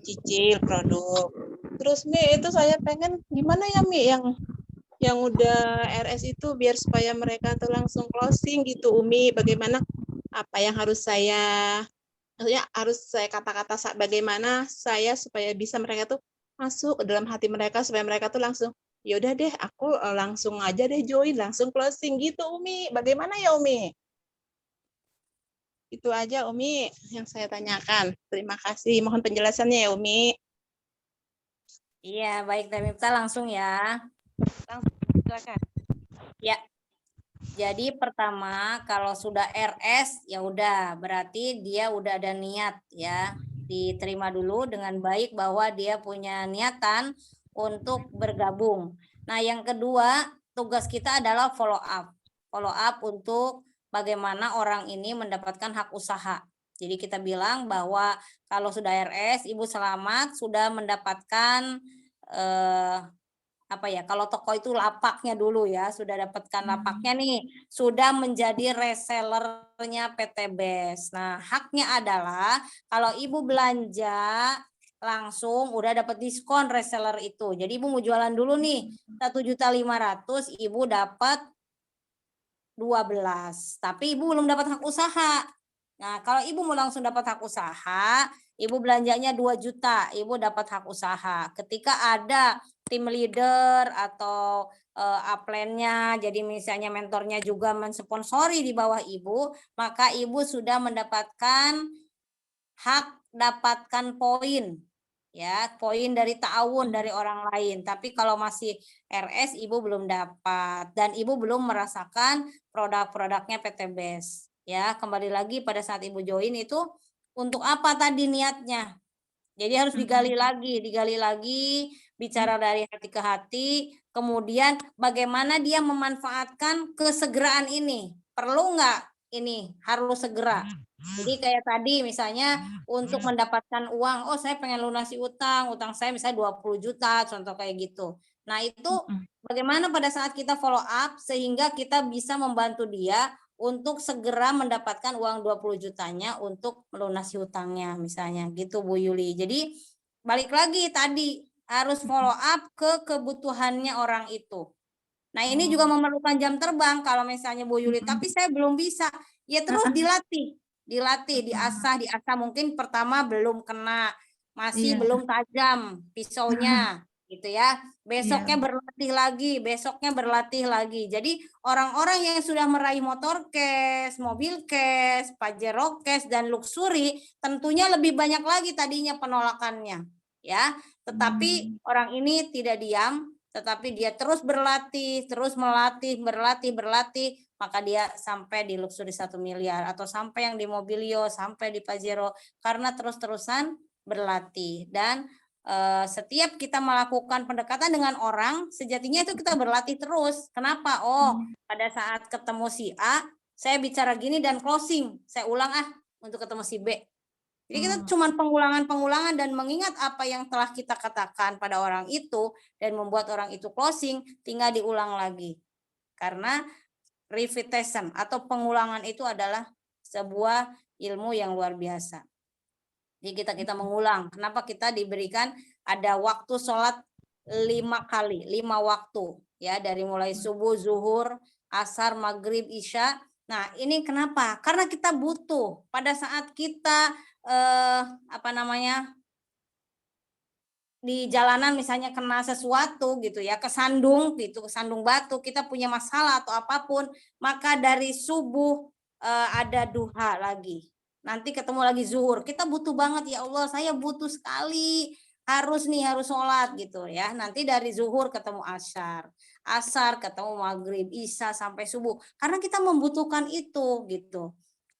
cicil produk. Terus Mi itu saya pengen gimana ya Mi yang udah RS itu biar supaya mereka tuh langsung closing gitu Umi. Bagaimana apa yang harus saya kata-kata bagaimana saya supaya bisa mereka tuh masuk ke dalam hati mereka supaya mereka tuh langsung yaudah deh aku langsung aja deh join langsung closing gitu Umi. Bagaimana ya Umi? Itu aja Umi yang saya tanyakan. Terima kasih. Mohon penjelasannya ya Umi. Iya, baik Teh Mifta langsung ya. Langsung silakan. Ya. Jadi pertama kalau sudah RS ya udah berarti dia udah ada niat ya. Diterima dulu dengan baik bahwa dia punya niatan untuk bergabung. Nah, yang kedua, tugas kita adalah follow up. Follow up untuk bagaimana orang ini mendapatkan hak usaha. Jadi kita bilang bahwa kalau sudah RS, Ibu selamat sudah mendapatkan kalau toko itu lapaknya dulu ya, sudah dapatkan lapaknya nih, sudah menjadi resellernya PT BES. Nah, haknya adalah kalau Ibu belanja langsung udah dapat diskon reseller itu. Jadi Ibu mau jualan dulu nih, 1.500.000, Ibu dapat 12, tapi Ibu belum dapat hak usaha. Nah, kalau Ibu mau langsung dapat hak usaha, Ibu belanjanya 2 juta, Ibu dapat hak usaha. Ketika ada tim leader atau upline-nya, jadi misalnya mentornya juga mensponsori di bawah Ibu, maka Ibu sudah mendapatkan hak dapatkan poin. Ya, poin dari ta'awun dari orang lain. Tapi kalau masih RS, Ibu belum dapat dan Ibu belum merasakan produk-produknya PT BES. Ya, kembali lagi pada saat Ibu join itu untuk apa tadi niatnya? Jadi harus digali lagi, bicara dari hati ke hati, kemudian bagaimana dia memanfaatkan kesegeraan ini. Perlu nggak ini harus segera? Jadi kayak tadi misalnya untuk mendapatkan uang, saya pengen lunasi utang saya misalnya 20 juta, contoh kayak gitu. Nah, itu bagaimana pada saat kita follow up sehingga kita bisa membantu dia untuk segera mendapatkan uang 20 jutanya untuk melunasi hutangnya misalnya gitu Bu Yuli. Jadi balik lagi tadi harus follow up ke kebutuhannya orang itu. Nah, ini juga memerlukan jam terbang kalau misalnya Bu Yuli, tapi saya belum bisa. Ya terus dilatih, diasah, mungkin pertama belum kena, masih belum tajam pisaunya gitu ya. Besoknya berlatih lagi, besoknya berlatih lagi. Jadi orang-orang yang sudah meraih motor cash, mobil cash, Pajero cash dan luxury tentunya lebih banyak lagi tadinya penolakannya ya. Tetapi orang ini tidak diam, tetapi dia terus berlatih, terus melatih, berlatih, maka dia sampai di luxury 1 miliar atau sampai yang di Mobilio, sampai di Pajero karena terus-terusan berlatih. Dan setiap kita melakukan pendekatan dengan orang, sejatinya itu kita berlatih terus. Kenapa? Oh, pada saat ketemu si A, saya bicara gini dan closing, saya ulang untuk ketemu si B. Jadi kita cuma pengulangan dan mengingat apa yang telah kita katakan pada orang itu dan membuat orang itu closing, tinggal diulang lagi. Karena repetition atau pengulangan itu adalah sebuah ilmu yang luar biasa. Jadi kita mengulang. Kenapa kita diberikan ada waktu sholat 5 kali, 5 waktu ya, dari mulai subuh, zuhur, asar, maghrib, isya. Nah, ini kenapa? Karena kita butuh pada saat kita di jalanan misalnya kena sesuatu gitu ya, kesandung batu, kita punya masalah atau apapun, maka dari subuh ada duha lagi. Nanti ketemu lagi zuhur. Kita butuh banget, ya Allah, saya butuh sekali. Harus sholat gitu ya. Nanti dari zuhur ketemu asar ketemu maghrib, isya sampai subuh. Karena kita membutuhkan itu gitu.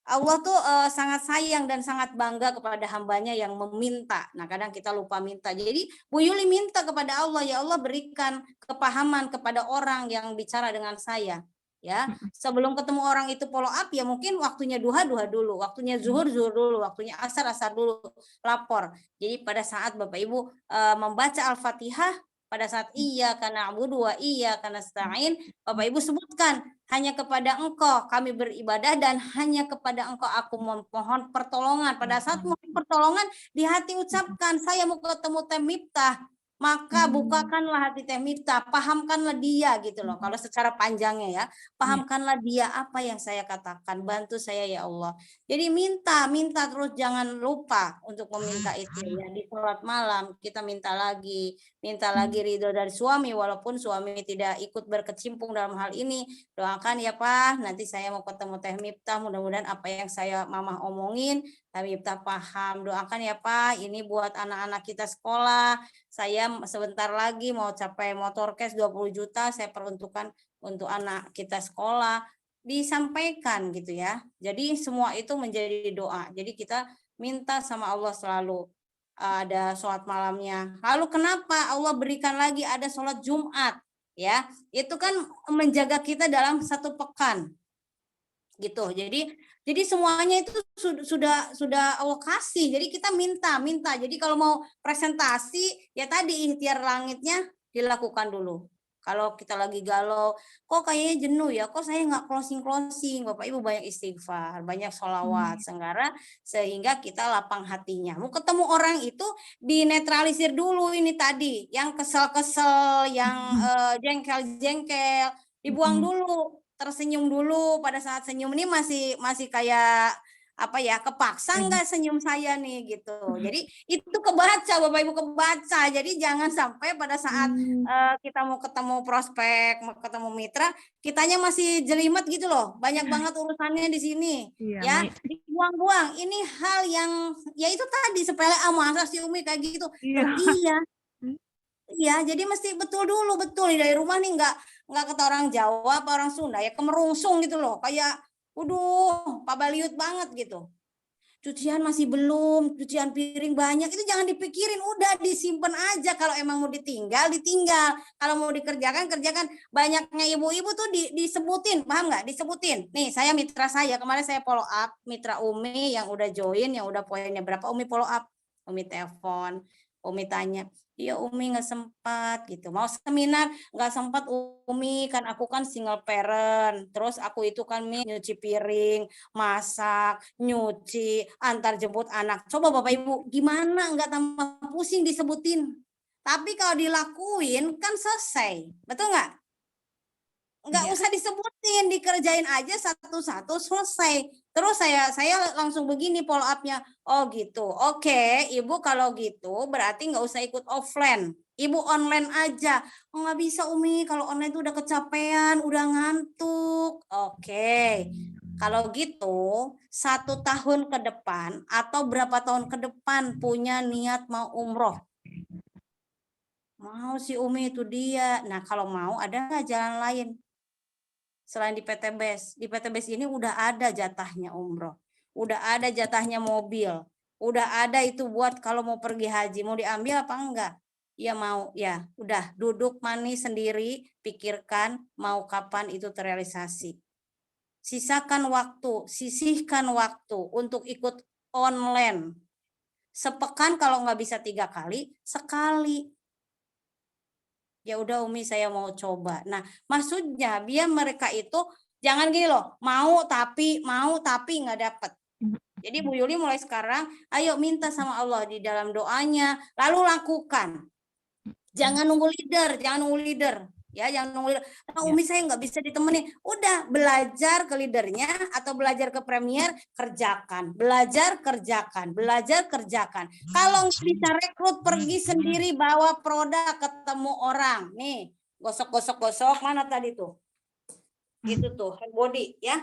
Allah tuh sangat sayang dan sangat bangga kepada hambanya yang meminta. Nah, kadang kita lupa minta. Jadi Bu Yuli minta kepada Allah, ya Allah berikan kepahaman kepada orang yang bicara dengan saya. Ya, sebelum ketemu orang itu follow up, ya mungkin waktunya duha dulu, waktunya zuhur dulu, waktunya asar dulu, lapor. Jadi pada saat Bapak Ibu membaca Al-Fatihah, pada saat iyyaka na'budu wa iyyaka nasta'in, Bapak Ibu sebutkan, hanya kepada Engkau kami beribadah dan hanya kepada Engkau aku memohon pertolongan. Pada saat mohon pertolongan, di hati ucapkan, saya mau ketemu Teh Miftah, maka bukakanlah hati Teh Miftah, pahamkanlah dia gitu loh. Kalau secara panjangnya ya, pahamkanlah dia apa yang saya katakan, bantu saya ya Allah. Jadi minta terus, jangan lupa untuk meminta itu ya. Di sholat malam kita minta lagi ridho dari suami, walaupun suami tidak ikut berkecimpung dalam hal ini. Doakan ya Pak, nanti saya mau ketemu Teh Miftah, mudah-mudahan apa yang saya mamah omongin Teh Miftah paham. Doakan ya Pak, ini buat anak-anak kita sekolah. Saya sebentar lagi mau capai motor cash 20 juta, saya peruntukkan untuk anak kita sekolah. Disampaikan gitu ya. Jadi semua itu menjadi doa. Jadi kita minta sama Allah selalu. Ada sholat malamnya. Lalu kenapa Allah berikan lagi ada sholat Jumat? Ya, itu kan menjaga kita dalam 1 pekan. Gitu. Jadi semuanya itu sudah Allah kasih. Jadi kita minta. Jadi kalau mau presentasi, ya tadi ikhtiar langitnya dilakukan dulu. Kalau kita lagi galau, kok kayaknya jenuh ya, kok saya nggak closing. Bapak Ibu banyak istighfar, banyak sholawat, sehingga kita lapang hatinya. Mau ketemu orang itu dinetralisir dulu ini tadi, yang kesel-kesel, yang jengkel-jengkel, dibuang dulu, tersenyum dulu. Pada saat senyum ini masih kayak kepaksa nggak senyum saya nih gitu. Jadi itu kebaca Bapak Ibu, kebaca. Jadi jangan sampai pada saat kita mau ketemu prospek, mau ketemu mitra, kitanya masih jelimet gitu loh. Banyak banget urusannya di sini. Ya, dibuang-buang. Ini hal yang ya itu tadi sepele, masa si Umi kayak gitu. Iya, jadi mesti betul dulu, dari rumah nih nggak kata orang Jawa apa orang Sunda ya, kemerungsung gitu loh. Kayak Pak Baliut banget gitu. Cucian masih belum, cucian piring banyak, itu jangan dipikirin, udah disimpan aja. Kalau emang mau ditinggal, kalau mau dikerjakan. Banyaknya ibu-ibu tuh disebutin, paham nggak? Disebutin. Nih, saya mitra saya, kemarin saya follow up, mitra Umi yang udah join, yang udah poinnya berapa, Umi follow up, Umi telepon, Umi tanya, iya Umi nggak sempat gitu. Mau seminar nggak sempat Umi, kan aku kan single parent. Terus aku itu kan nyuci piring, masak, nyuci, antar jemput anak. Coba Bapak Ibu, gimana nggak tambah pusing disebutin. Tapi kalau dilakuin kan selesai. Betul nggak? Nggak usah disebutin, dikerjain aja satu-satu selesai. Terus saya langsung begini follow up-nya. Oh gitu. Oke, Ibu kalau gitu berarti nggak usah ikut offline. Ibu online aja. Oh, nggak bisa Umi, kalau online itu udah kecapean, udah ngantuk. Oke. Kalau gitu 1 tahun ke depan atau berapa tahun ke depan punya niat mau umroh? Mau si Umi itu dia. Nah kalau mau ada nggak jalan lain? Selain di PTBS. Di PTBS ini udah ada jatahnya umroh. Udah ada jatahnya mobil. Udah ada itu buat kalau mau pergi haji. Mau diambil apa enggak? Ya mau, ya udah duduk manis sendiri, pikirkan mau kapan itu terrealisasi. Sisakan waktu, sisihkan waktu untuk ikut online. Sepekan kalau nggak bisa 3 kali, sekali. Ya udah Umi saya mau coba. Nah, maksudnya biar mereka itu jangan gini loh, mau tapi nggak dapet. Jadi Bu Yuli mulai sekarang, ayo minta sama Allah di dalam doanya, lalu lakukan. Jangan nunggu leader, ya jangan nunggu leader. Nah, Umi saya nggak bisa ditemenin. Udah belajar ke leadernya atau belajar ke premier, kerjakan, belajar kerjakan. Kalau nggak bisa rekrut, pergi sendiri, bawa produk, ketemu orang. Nih, gosok mana tadi tuh? Itu tuh hand body ya.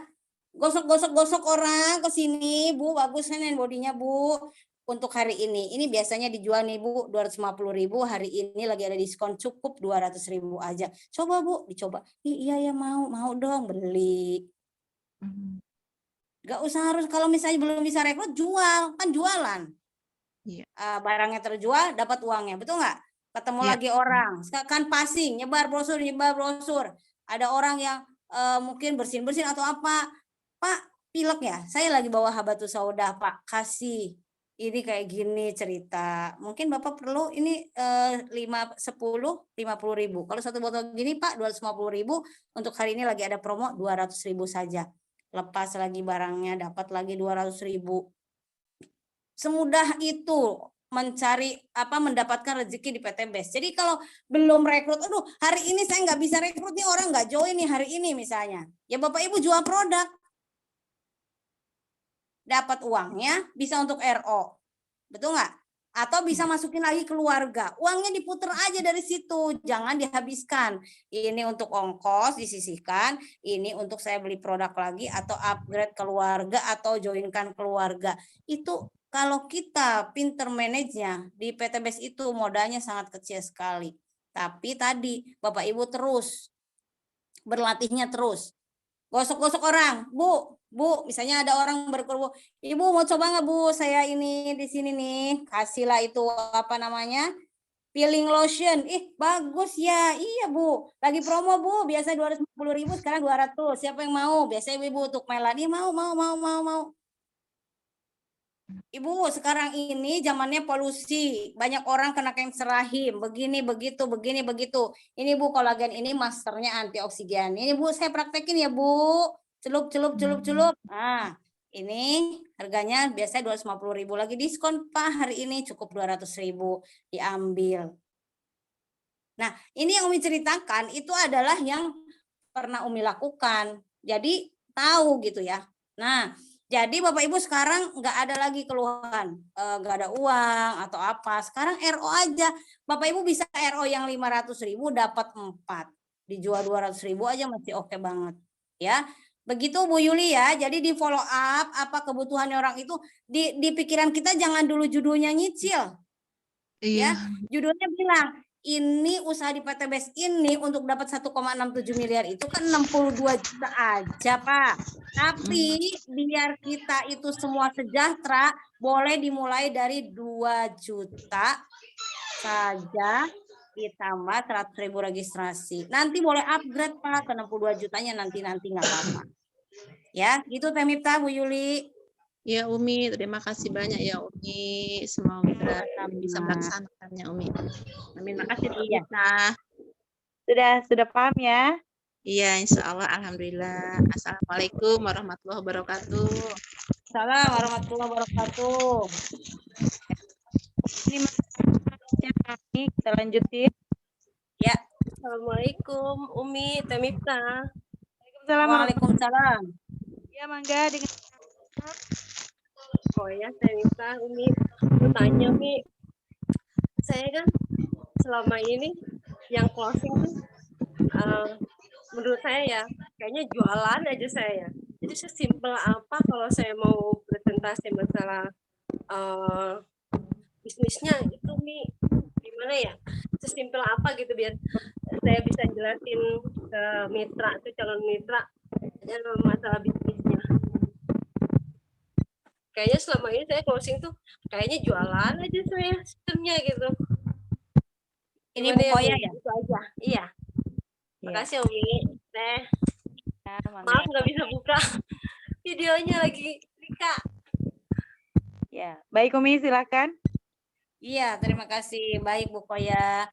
Gosok orang ke sini, Bu. Bagus kan hand bodinya, Bu. Untuk hari ini biasanya dijual nih Bu 250.000, hari ini lagi ada diskon cukup 200.000 aja. Coba Bu, dicoba. Iya ya mau dong beli. Gak usah harus kalau misalnya belum bisa rekrut jual, kan jualan. Iya. Barangnya terjual dapat uangnya, betul nggak? Ketemu lagi orang, kan passing, nyebar brosur. Ada orang yang mungkin bersin atau apa. Pak, pilek ya, saya lagi bawa habatus sauda Pak, kasih. Ini kayak gini cerita. Mungkin Bapak perlu ini 50.000. Kalau satu botol gini Pak 250.000, untuk hari ini lagi ada promo 200.000 saja. Lepas lagi barangnya dapat lagi 200.000. Semudah itu mencari mendapatkan rezeki di PTBS. Jadi kalau belum rekrut, aduh hari ini saya nggak bisa rekrut nih, orang nggak join nih hari ini misalnya. Ya Bapak Ibu jual produk. Dapat uangnya bisa untuk RO, betul nggak? Atau bisa masukin lagi keluarga, uangnya diputer aja dari situ, jangan dihabiskan. Ini untuk ongkos disisihkan, ini untuk saya beli produk lagi atau upgrade keluarga atau joinkan keluarga. Itu kalau kita pinter manajenya di PTBS itu modalnya sangat kecil sekali. Tapi tadi Bapak Ibu terus berlatihnya terus. Gosok orang, Bu, misalnya ada orang berkeluh, Ibu mau coba nggak Bu, saya ini di sini nih, kasihlah itu peeling lotion, bagus ya, iya Bu, lagi promo Bu, biasa 250.000 sekarang 200, siapa yang mau? Biasanya Ibu untuk Melani mau. Ibu sekarang ini zamannya polusi, banyak orang kena kanker rahim, begini begitu. Ini Bu kolagen ini masternya antioksidan. Ini Bu saya praktekin ya Bu, celup. Nah ini harganya biasanya 250.000, lagi diskon Pak hari ini cukup 200.000 diambil. Nah ini yang Umi ceritakan itu adalah yang pernah Umi lakukan, jadi tahu gitu ya. Nah jadi Bapak Ibu sekarang nggak ada lagi keluhan, nggak ada uang atau apa. Sekarang RO aja. Bapak Ibu bisa RO yang 500.000 dapat 4. Dijual 200.000 aja masih oke banget. Ya, begitu Bu Yuli ya. Jadi di follow up apa kebutuhannya orang itu di pikiran kita jangan dulu judulnya nyicil. Iya. Ya, judulnya bilang ini usaha di PTBS ini untuk dapat 1,67 miliar itu kan 62 juta aja Pak. Tapi biar kita itu semua sejahtera, boleh dimulai dari 2 juta saja ditambah 100.000 registrasi. Nanti boleh upgrade Pak ke 62 jutanya nanti nggak apa-apa. Ya, gitu Teh Miftah, Bu Yuli. Ya Umi, terima kasih banyak ya Umi. Semoga bisa Sama-sama. melaksanakannya Umi. Amin. Makasih Mbak Iya. Mita. Sudah paham ya? Iya, insya Allah. Alhamdulillah. Assalamualaikum warahmatullahi wabarakatuh. Salam warahmatullahi wabarakatuh. Ini kami kita lanjutin. Ya. Assalamualaikum Umi Temita. Waalaikumsalam. Waalaikumsalam. Ya Mangga dengan Oh ya Temita, Umi mau tanya Umi. Saya kan selama ini yang closing tuh menurut saya ya kayaknya jualan aja saya. Jadi sesimpel apa kalau saya mau presentasi masalah bisnisnya itu Mi, gimana ya? Sesimpel apa gitu biar saya bisa jelasin ke mitra tuh calon mitra masalah bisnisnya. Kayaknya selama ini saya closing tuh kayaknya jualan aja saya sistemnya gitu. Ini Gimana Bu Koya ya? Itu aja. Iya. Makasih Umi. Maaf nggak bisa buka videonya lagi Rika. Ya, baik Umi silakan. Iya, terima kasih. Baik Bu Koya.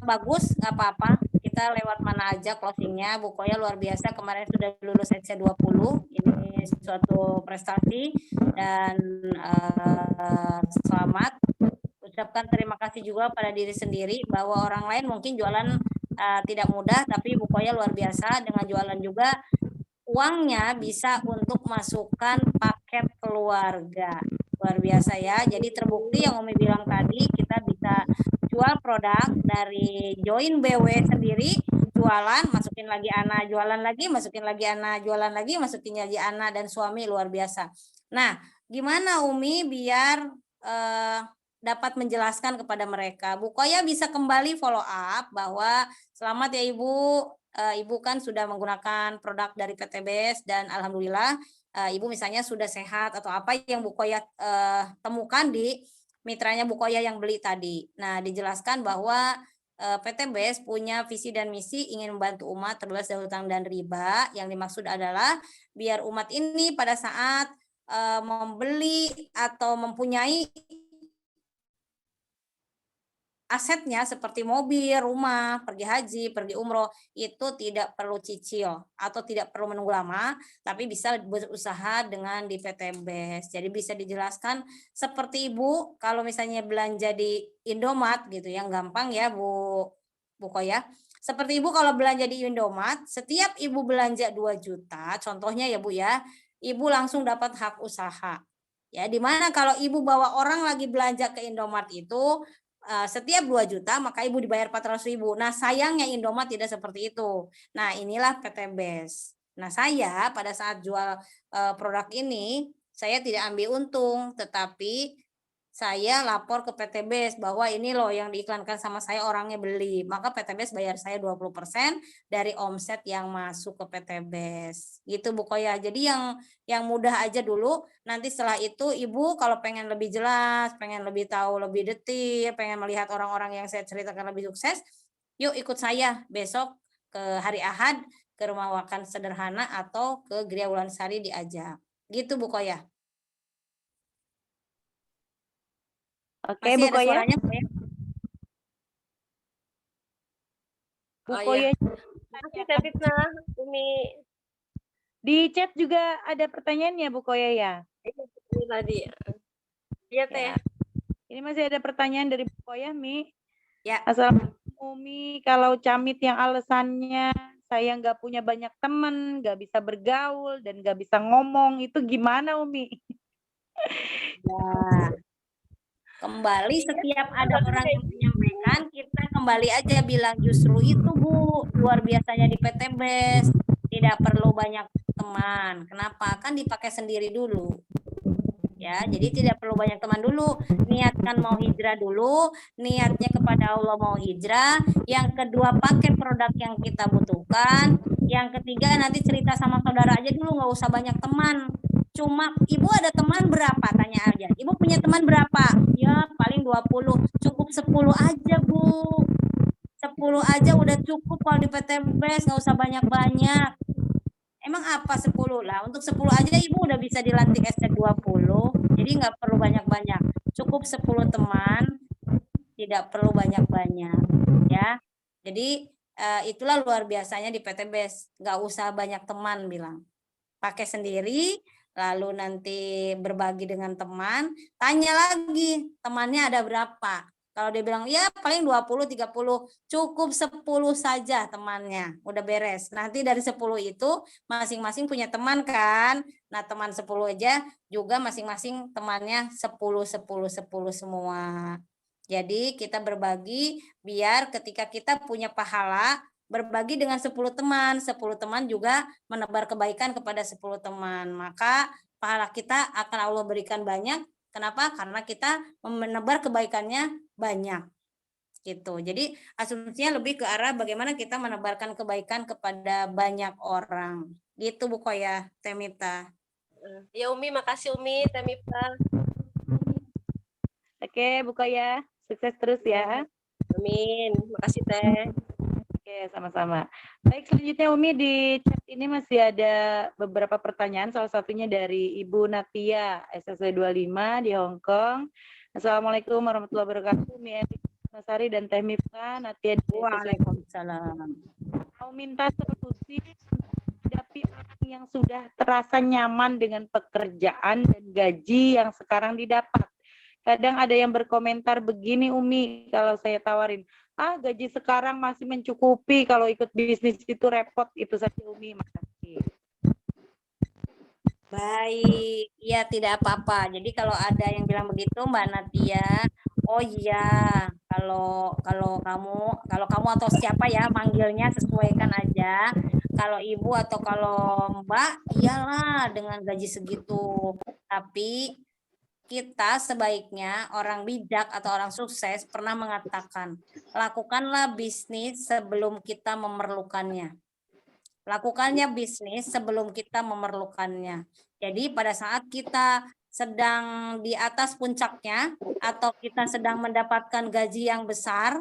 Bagus, nggak apa-apa. Kita lewat mana aja closingnya. Bu Koya luar biasa. Kemarin sudah lulus SC20. Ini suatu prestasi dan selamat. Ucapkan terima kasih juga pada diri sendiri bahwa orang lain mungkin jualan tidak mudah, tapi Bu Koya luar biasa dengan jualan juga uangnya bisa untuk masukkan paket keluarga. Luar biasa ya. Jadi terbukti yang Umi bilang tadi, kita bisa jual produk dari join BW sendiri, jualan, masukin lagi Ana, jualan lagi, masukin lagi Ana, jualan lagi, masukin lagi Ana dan suami, luar biasa. Nah, gimana Umi biar dapat menjelaskan kepada mereka? Bu Koya bisa kembali follow up bahwa selamat ya Ibu, Ibu kan sudah menggunakan produk dari PTBS dan alhamdulillah Ibu misalnya sudah sehat atau apa yang Bu Koya temukan di mitranya Bu Koya yang beli tadi. Nah, dijelaskan bahwa PTBS punya visi dan misi ingin membantu umat terbebas dari hutang dan riba. Yang dimaksud adalah biar umat ini pada saat membeli atau mempunyai asetnya seperti mobil, rumah, pergi haji, pergi umroh, itu tidak perlu cicil atau tidak perlu menunggu lama, tapi bisa berusaha dengan di PTBS. Jadi bisa dijelaskan seperti Ibu, kalau misalnya belanja di Indomaret gitu, yang gampang ya Bu Koya. Seperti Ibu kalau belanja di Indomaret, setiap Ibu belanja 2 juta, contohnya ya Bu ya, Ibu langsung dapat hak usaha. Ya, dimana kalau Ibu bawa orang lagi belanja ke Indomaret itu, setiap 2 juta maka Ibu dibayar 400.000. Nah, sayangnya Indomaret tidak seperti itu. Nah, inilah PTBS. Nah, saya pada saat jual produk ini, saya tidak ambil untung, tetapi saya lapor ke PTBS bahwa ini loh yang diiklankan sama saya orangnya beli. Maka PTBS bayar saya 20% dari omset yang masuk ke PTBS. Gitu Bu Koya. Jadi yang mudah aja dulu, nanti setelah itu Ibu kalau pengen lebih jelas, pengen lebih tahu lebih detil, pengen melihat orang-orang yang saya ceritakan lebih sukses, yuk ikut saya besok ke hari Ahad ke rumah makan sederhana atau ke Gria Wulansari di Ajak. Gitu Bu Koya. Oke, Masih Bu ada Koya. suaranya, Bu Koya? Bu Koya. Makasih Tepitna, Umi. Di chat juga ada pertanyaannya Bu Koya ya? Ini tadi. Iya Teh. Ya. Ini masih ada pertanyaan dari Bu Koya, Mi. Ya. Assalamualaikum Umi, kalau Camit yang alasannya saya nggak punya banyak teman, nggak bisa bergaul, dan nggak bisa ngomong, itu gimana Umi? Nah, kembali setiap ada orang yang menyampaikan, kita kembali aja bilang justru itu Bu, luar biasanya di PTBS, tidak perlu banyak teman. Kenapa? Kan dipakai sendiri dulu. Ya, jadi tidak perlu banyak teman dulu. Niatkan mau hijrah dulu, niatnya kepada Allah mau hijrah. Yang kedua, pakai produk yang kita butuhkan. Yang ketiga, nanti cerita sama saudara aja dulu, nggak usah banyak teman. Cuma Ibu ada teman berapa? Tanya aja. Ibu punya teman berapa? Ya paling 20. Cukup 10 aja Bu. 10 aja udah cukup kalau di PTBS, nggak usah banyak-banyak. Emang Emang apa 10 lah? Untuk 10 aja ibu udah bisa dilantik ST20. Jadi nggak perlu banyak-banyak. Cukup 10 teman, tidak perlu banyak-banyak ya. Jadi itulah luar biasanya di PTBS. Nggak usah banyak teman bilang. Pakai sendiri, lalu nanti berbagi dengan teman, tanya lagi temannya ada berapa. Kalau dia bilang, ya paling 20, 30, cukup 10 saja temannya, udah beres. Nanti dari 10 itu masing-masing punya teman kan. Nah teman 10 aja juga masing-masing temannya 10, 10, 10 semua. Jadi kita berbagi biar ketika kita punya pahala, berbagi dengan 10 teman. 10 teman juga menebar kebaikan kepada 10 teman. Maka pahala kita akan Allah berikan banyak. Kenapa? Karena kita menebar kebaikannya banyak. Gitu. Jadi asumsinya lebih ke arah bagaimana kita menebarkan kebaikan kepada banyak orang. Gitu Bu Koya, Temita. Ya Umi, makasih Umi, Temita. Oke, Bu Koya, sukses terus ya. Amin. Makasih Teh. Oke, sama-sama. Baik, selanjutnya Umi di chat ini masih ada beberapa pertanyaan, salah satunya dari Ibu Natia, SSW 25 di Hong Kong. Assalamualaikum warahmatullahi wabarakatuh, Umi Nasari dan Teh Mifta, Natia di SSW. Waalaikumsalam. Mau minta solusi menghadapi orang yang sudah terasa nyaman dengan pekerjaan dan gaji yang sekarang didapat. Kadang ada yang berkomentar begini Umi, kalau saya tawarin, gaji sekarang masih mencukupi, kalau ikut bisnis itu repot. Itu saja Umi, makasih. Baik, ya tidak apa-apa. Jadi kalau ada yang bilang begitu Mbak Natia, oh iya, kalau kamu atau siapa ya manggilnya sesuaikan aja. Kalau ibu atau kalau Mbak, iyalah dengan gaji segitu. Tapi kita sebaiknya orang bijak atau orang sukses pernah mengatakan, lakukanlah bisnis sebelum kita memerlukannya. Lakukannya bisnis sebelum kita memerlukannya. Jadi pada saat kita sedang di atas puncaknya atau kita sedang mendapatkan gaji yang besar,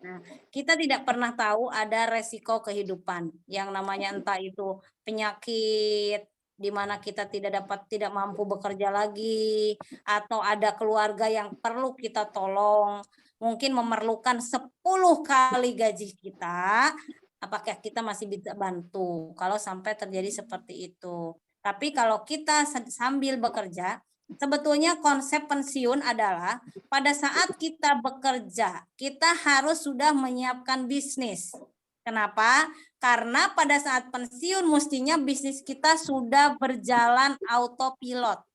nah, kita tidak pernah tahu ada resiko kehidupan yang namanya entah itu penyakit di mana kita tidak mampu bekerja lagi, atau ada keluarga yang perlu kita tolong, mungkin memerlukan 10 kali gaji kita, apakah kita masih bisa bantu kalau sampai terjadi seperti itu. Tapi kalau kita sambil bekerja, sebetulnya konsep pensiun adalah pada saat kita bekerja, kita harus sudah menyiapkan bisnis. Kenapa? Karena pada saat pensiun mestinya bisnis kita sudah berjalan autopilot.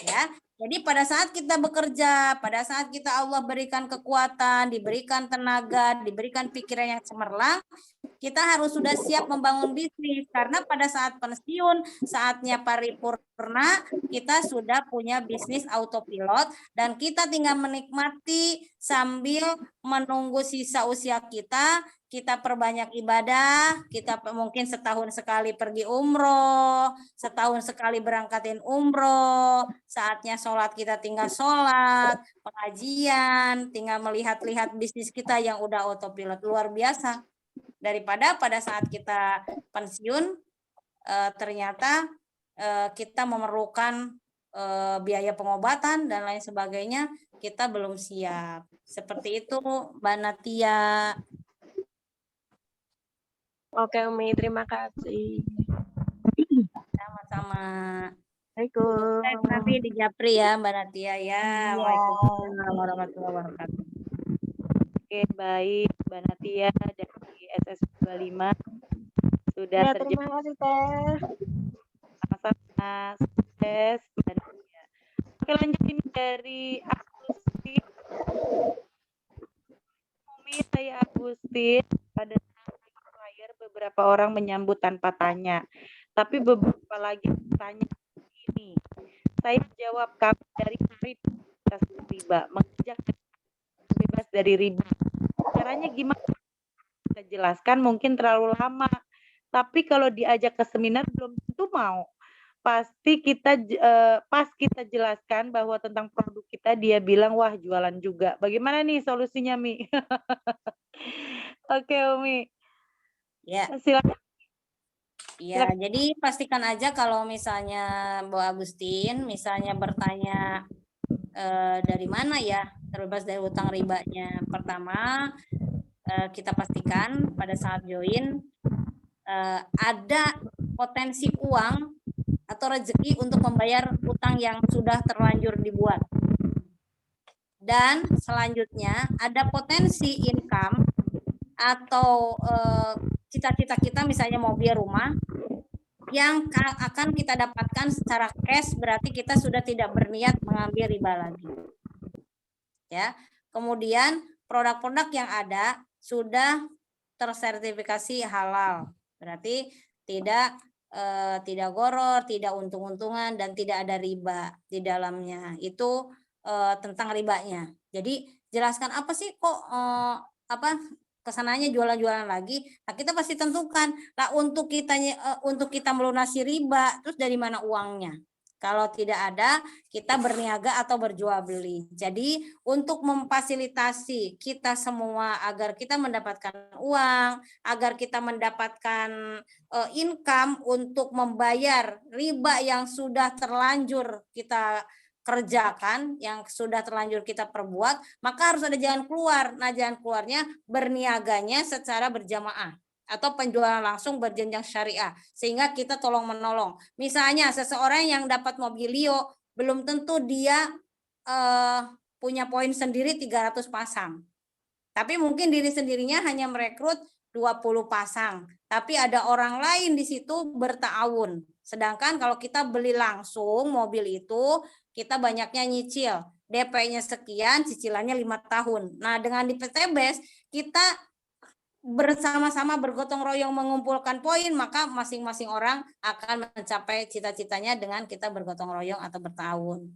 Ya, jadi pada saat kita bekerja, pada saat kita Allah berikan kekuatan, diberikan tenaga, diberikan pikiran yang cemerlang, kita harus sudah siap membangun bisnis. Karena pada saat pensiun, saatnya paripurna, kita sudah punya bisnis autopilot dan kita tinggal menikmati sambil menunggu sisa usia kita perbanyak ibadah, kita mungkin setahun sekali pergi umroh, setahun sekali berangkatin umroh, saatnya sholat kita tinggal sholat, pengajian, tinggal melihat-lihat bisnis kita yang udah autopilot luar biasa. Daripada pada saat kita pensiun, ternyata kita memerlukan biaya pengobatan dan lain sebagainya, kita belum siap. Seperti itu Mbak Natia. Oke Umi, terima kasih. Sama-sama. Assalamualaikum. Nanti di Japri ya Mbak Natia ya. Waalaikumsalam warahmatullahi wabarakatuh. Oke, baik Mbak Natia dari SS25 sudah Ya, terima kasih Teh. sama-sama sukses Mbak Natia. Oke, lanjut ini dari Agustin. Umi, saya Agustin. Pada saat beberapa orang menyambut tanpa tanya, tapi beberapa lagi tanya ini. Saya jawab kami dari riba, mengajak bebas dari riba. Caranya gimana? Kita jelaskan mungkin terlalu lama, tapi kalau diajak ke seminar belum tentu mau. Pasti kita pas kita jelaskan bahwa tentang produk kita, dia bilang wah jualan juga. Bagaimana nih solusinya Mi? Oke Umi. Ya. Silakan. Ya, jadi pastikan aja kalau misalnya Bu Agustin, misalnya bertanya dari mana ya, terbebas dari utang ribanya. Pertama, kita pastikan pada saat join ada potensi uang atau rezeki untuk membayar utang yang sudah terlanjur dibuat. Dan selanjutnya ada potensi income atau cita-cita kita misalnya mobil, rumah yang akan kita dapatkan secara cash, berarti kita sudah tidak berniat mengambil riba lagi. Ya. Kemudian produk-produk yang ada sudah tersertifikasi halal. Berarti tidak goror, tidak untung-untungan, dan tidak ada riba di dalamnya. Itu tentang ribanya. Jadi jelaskan apa sih kok kesananya jualan-jualan lagi. Nah, kita pasti tentukan lah untuk kita melunasi riba, terus dari mana uangnya? Kalau tidak ada, kita berniaga atau berjual beli. Jadi untuk memfasilitasi kita semua agar kita mendapatkan uang, agar kita mendapatkan income untuk membayar riba yang sudah terlanjur kita kerjakan, yang sudah terlanjur kita perbuat, maka harus ada jalan keluar. Nah, jalan keluarnya berniaganya secara berjamaah atau penjualan langsung berjenjang syariah, sehingga kita tolong menolong. Misalnya seseorang yang dapat mobilio, belum tentu dia punya poin sendiri 300 pasang. Tapi mungkin diri sendirinya hanya merekrut 20 pasang. Tapi ada orang lain di situ bertaawun. Sedangkan kalau kita beli langsung mobil itu, kita banyaknya nyicil. DP-nya sekian, cicilannya 5 tahun. Nah, dengan di PTBES, kita bersama-sama bergotong royong mengumpulkan poin, maka masing-masing orang akan mencapai cita-citanya dengan kita bergotong royong atau bertahun.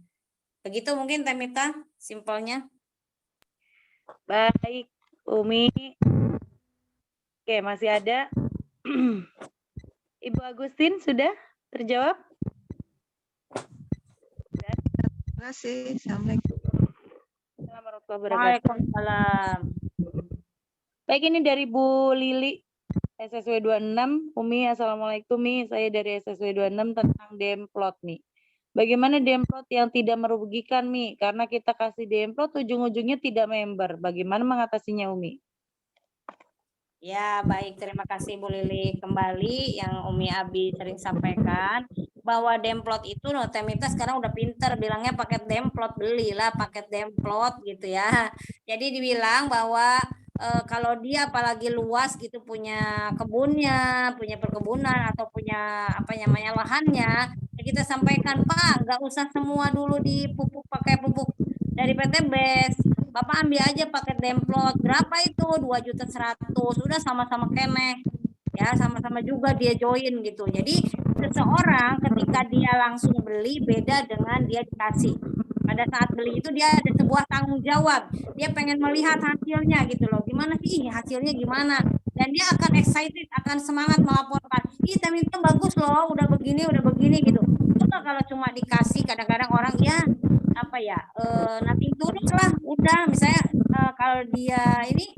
Begitu mungkin Temita, simpelnya. Baik, Umi. Oke, masih ada. Ibu Agustin sudah terjawab? Terima kasih. Assalamualaikum. Waalaikumsalam. Baik, ini dari Bu Lili, SSW 26. Umi, Assalamualaikum, Mi. Saya dari SSW 26 tentang demplot, Mi. Bagaimana demplot yang tidak merugikan, Mi? Karena kita kasih demplot, ujung-ujungnya tidak member. Bagaimana mengatasinya, Umi? Ya, baik. Terima kasih Bu Lili. Kembali yang Umi Abi sering sampaikan, bahwa demplot itu Temita sekarang udah pinter bilangnya paket demplot, belilah paket demplot gitu ya. Jadi dibilang bahwa kalau dia apalagi luas gitu, punya kebunnya, punya perkebunan atau punya lahannya, ya kita sampaikan, Pak, nggak usah semua dulu dipupuk pakai pupuk dari PTBES. Bapak ambil aja paket demplot, berapa itu? 2.100.000, udah sama-sama keneh. Ya, sama-sama juga dia join gitu. Jadi seseorang ketika dia langsung beli beda dengan dia dikasih. Pada saat beli itu dia ada sebuah tanggung jawab. Dia pengen melihat hasilnya gitu loh. Gimana sih hasilnya gimana? Dan dia akan excited, akan semangat melaporkan. Ih, Temita bagus loh, udah begini gitu. Coba kalau cuma dikasih, kadang-kadang orang ya nanti tulus lah, udah misalnya kalau dia ini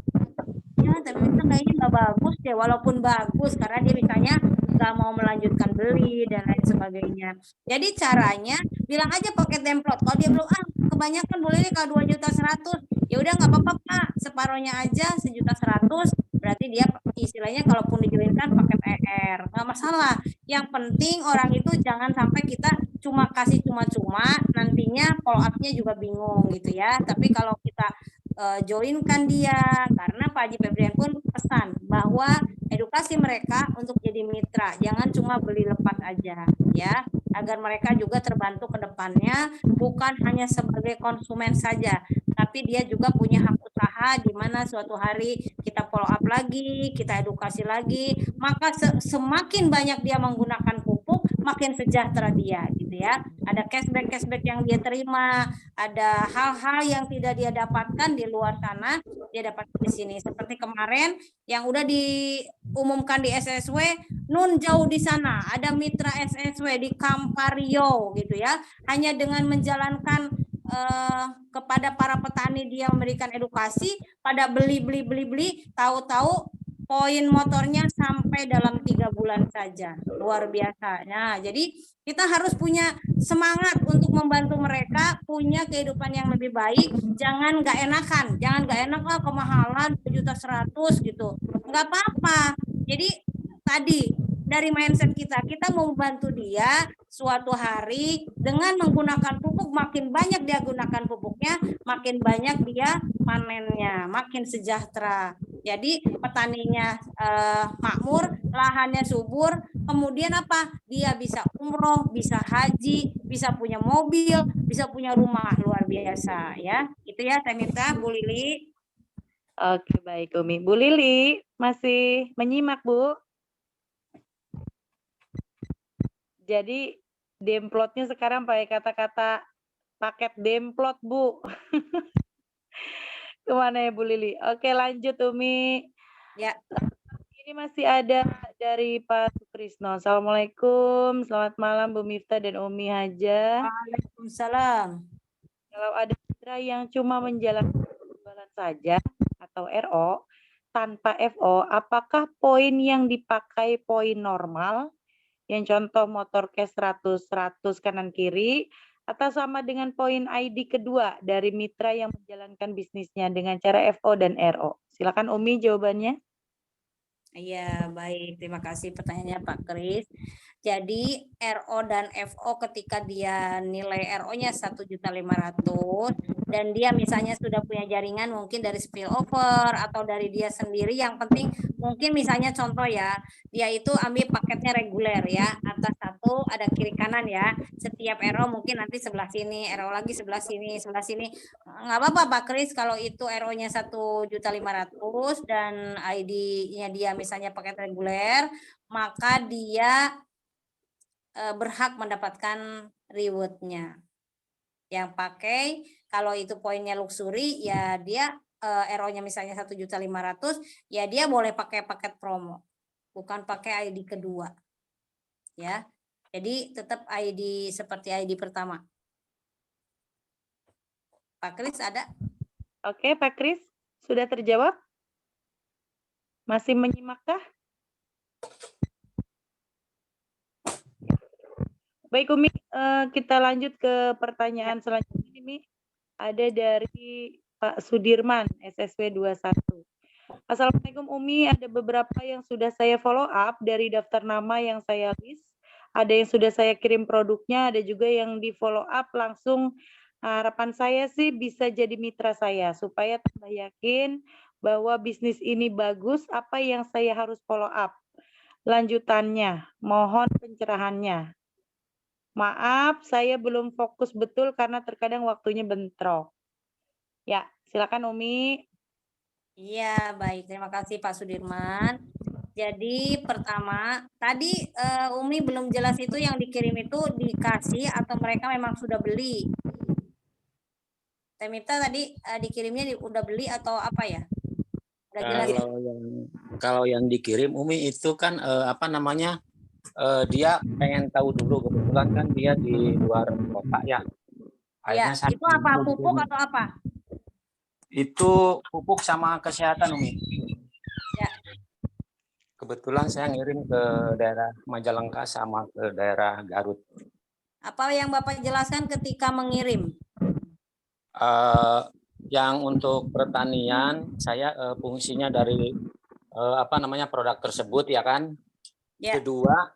ya Temita kayaknya nggak bagus deh, walaupun bagus karena dia misalnya nggak mau melanjutkan beli dan lain sebagainya. Jadi caranya bilang aja paket demplot. Kalau dia belum kebanyakan boleh kalau 2.100.000, ya udah nggak apa-apa Pak, separohnya aja 1.100.000. Berarti dia istilahnya kalaupun dijoinkan paket ER nggak masalah. Yang penting orang itu jangan sampai kita cuma kasih cuma-cuma, nantinya follow up-nya juga bingung gitu ya. Tapi kalau kita joinkan dia, karena Pak Haji Febrian pun pesan bahwa edukasi mereka untuk jadi mitra, jangan cuma beli lepas aja ya, agar mereka juga terbantu ke depannya, bukan hanya sebagai konsumen saja, tapi dia juga punya hak usaha di mana suatu hari kita follow up lagi, kita edukasi lagi, maka semakin banyak dia menggunakan pupuk, makin sejahtera dia gitu ya. Ada cashback yang dia terima, ada hal-hal yang tidak dia dapatkan di luar sana, dia dapat di sini. Seperti kemarin yang udah diumumkan di SSW, nun jauh di sana, ada mitra SSW di Kampario gitu ya. Hanya dengan menjalankan kepada para petani dia memberikan edukasi, pada beli, tahu-tahu poin motornya sampai dalam 3 bulan saja. Luar biasa. Nah, jadi kita harus punya semangat untuk membantu mereka punya kehidupan yang lebih baik. Jangan nggak enakan. Jangan nggak enak lah kemahalan 2.100.000 gitu. Nggak apa-apa. Jadi tadi dari mindset kita mau membantu dia suatu hari dengan menggunakan pupuk, makin banyak dia gunakan pupuknya, makin banyak dia panennya, makin sejahtera. Jadi petaninya makmur, lahannya subur, kemudian apa? Dia bisa umroh, bisa haji, bisa punya mobil, bisa punya rumah, luar biasa ya. Itu ya Temita, Bu Lili. Oke, baik Umi. Bu Lili masih menyimak, Bu? Jadi demplotnya sekarang pakai kata-kata paket demplot, Bu. Kemana ya Bu Lili? Oke, lanjut Umi. Ya. Ini masih ada dari Pak Sukrisno. Assalamualaikum, selamat malam Bu Miftah dan Umi Haja. Waalaikumsalam. Kalau ada mitra yang cuma menjalankan jualan saja atau RO tanpa FO, apakah poin yang dipakai poin normal? Yang contoh motor cash 100 kanan kiri, atau sama dengan poin ID kedua dari mitra yang menjalankan bisnisnya dengan cara FO dan RO? Silakan Umi jawabannya. Iya, baik. Terima kasih pertanyaannya Pak Kris. Jadi RO dan FO ketika dia nilai RO-nya 1.500.000 dan dia misalnya sudah punya jaringan mungkin dari spillover atau dari dia sendiri, yang penting mungkin misalnya contoh ya, dia itu ambil paketnya reguler ya, atas satu ada kiri kanan ya, setiap RO mungkin nanti sebelah sini, RO lagi sebelah sini, nggak apa-apa Pak Kris kalau itu RO-nya 1.500.000 dan ID-nya dia misalnya paket reguler, maka dia berhak mendapatkan reward-nya. Yang pakai kalau itu poinnya luxury ya dia RO-nya misalnya 1.500.000 ya dia boleh pakai paket promo, bukan pakai ID kedua. Ya. Jadi tetap ID seperti ID pertama. Pak Kris ada? Oke, Pak Kris, sudah terjawab? Masih menyimakkah? Baik Umi, kita lanjut ke pertanyaan selanjutnya ini. Ada dari Pak Sudirman, SSW 21. Assalamualaikum Umi, ada beberapa yang sudah saya follow up dari daftar nama yang saya list. Ada yang sudah saya kirim produknya, ada juga yang di follow up langsung. Harapan saya sih bisa jadi mitra saya, supaya tambah yakin bahwa bisnis ini bagus. Apa yang saya harus follow up? Lanjutannya, mohon pencerahannya. Maaf, saya belum fokus betul karena terkadang waktunya bentrok. Ya, silakan Umi. Iya, baik. Terima kasih Pak Sudirman. Jadi pertama, tadi Umi belum jelas itu yang dikirim itu dikasih atau mereka memang sudah beli. Temita tadi dikirimnya udah beli atau apa ya? Udah jelas ya? Kalau yang dikirim Umi itu kan dia pengen tahu dulu, kebetulan kan dia di luar kota ya. Ya, itu apa? Pupuk atau apa? Itu pupuk sama kesehatan Umi. Ya. Kebetulan saya ngirim ke daerah Majalengka sama ke daerah Garut. Apa yang Bapak jelaskan ketika mengirim? Yang untuk pertanian saya fungsinya dari produk tersebut ya kan. Ya. Kedua,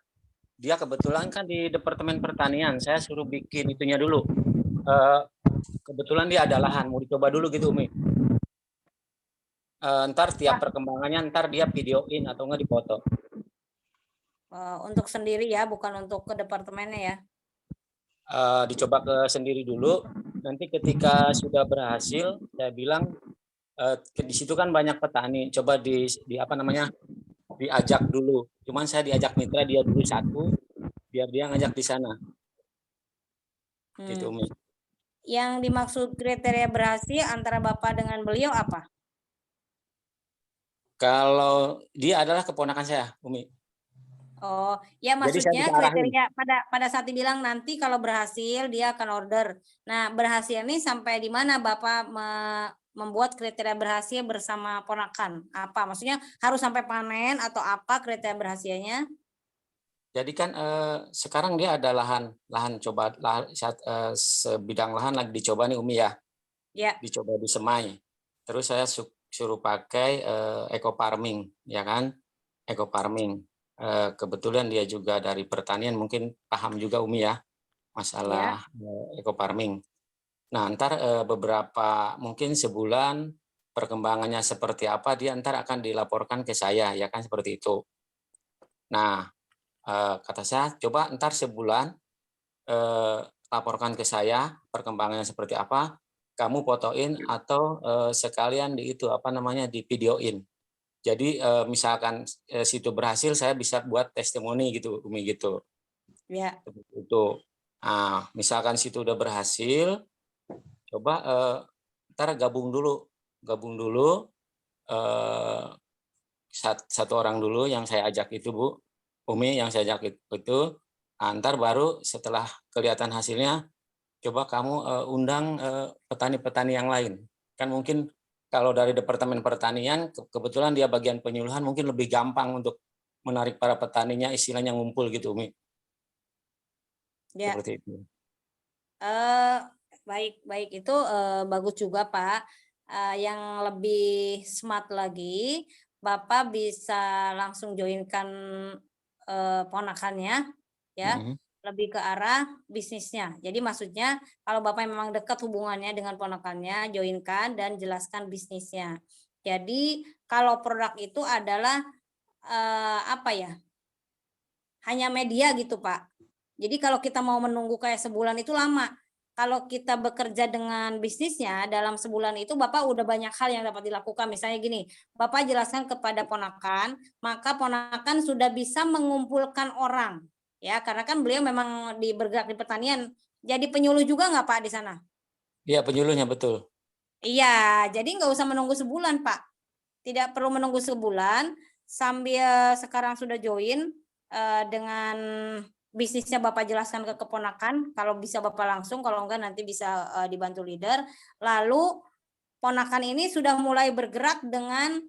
dia kebetulan kan di Departemen Pertanian, saya suruh bikin itunya dulu. Kebetulan dia ada lahan, mau dicoba dulu gitu Umi. Ntar tiap perkembangannya ntar dia videoin atau enggak dipoto. Untuk sendiri ya, bukan untuk ke departemennya ya. Dicoba ke sendiri dulu, nanti ketika sudah berhasil saya bilang di situ kan banyak petani, coba diajak dulu. Cuman saya diajak mitra dia dulu satu, biar dia ngajak di sana. Gitu Umi. Yang dimaksud kriteria berhasil antara Bapak dengan beliau apa? Kalau dia adalah keponakan saya, Umi. Oh, ya maksudnya kriteria pada saat dibilang nanti kalau berhasil dia akan order. Nah, berhasil ini sampai di mana Bapak membuat kriteria berhasil bersama ponakan? Apa? Maksudnya harus sampai panen atau apa kriteria berhasilnya? Jadi kan sekarang dia ada lahan coba sebidang lahan lagi dicoba nih Umi ya. Ya. Dicoba di Semai. Terus saya suruh pakai eco farming, ya kan? Eco farming. Kebetulan dia juga dari pertanian, mungkin paham juga Umi ya masalah eco farming. Nah, ntar beberapa mungkin sebulan perkembangannya seperti apa dia ntar akan dilaporkan ke saya, ya kan seperti itu. Nah, kata saya coba ntar sebulan laporkan ke saya perkembangannya seperti apa, kamu fotoin atau sekalian di itu apa namanya di videoin. Jadi misalkan situ berhasil saya bisa buat testimoni gitu Umi gitu. Ya. Itu. Nah, misalkan situ udah berhasil, coba ntar gabung dulu satu orang dulu yang saya ajak itu Bu Umi, yang saya ajak itu ntar baru setelah kelihatan hasilnya coba kamu undang petani-petani yang lain. Kan mungkin kalau dari Departemen Pertanian kebetulan dia bagian penyuluhan mungkin lebih gampang untuk menarik para petaninya istilahnya ngumpul gitu Umi. Ya. Seperti itu. Baik itu bagus juga Pak. Yang lebih smart lagi, Bapak bisa langsung joinkan ponakannya, ya, lebih ke arah bisnisnya. Jadi maksudnya kalau Bapak memang dekat hubungannya dengan ponakannya, joinkan dan jelaskan bisnisnya. Jadi kalau produk itu adalah apa ya? Hanya media gitu Pak. Jadi kalau kita mau menunggu kayak sebulan itu lama. Kalau kita bekerja dengan bisnisnya dalam sebulan itu Bapak udah banyak hal yang dapat dilakukan. Misalnya gini, Bapak jelaskan kepada ponakan, maka ponakan sudah bisa mengumpulkan orang. Ya, karena kan beliau memang bergerak di pertanian. Jadi penyuluh juga nggak Pak di sana? Iya, penyuluhnya betul. Iya, jadi nggak usah menunggu sebulan Pak. Tidak perlu menunggu sebulan, sambil sekarang sudah join dengan bisnisnya Bapak jelaskan ke keponakan, kalau bisa Bapak langsung, kalau enggak nanti bisa dibantu leader. Lalu ponakan ini sudah mulai bergerak dengan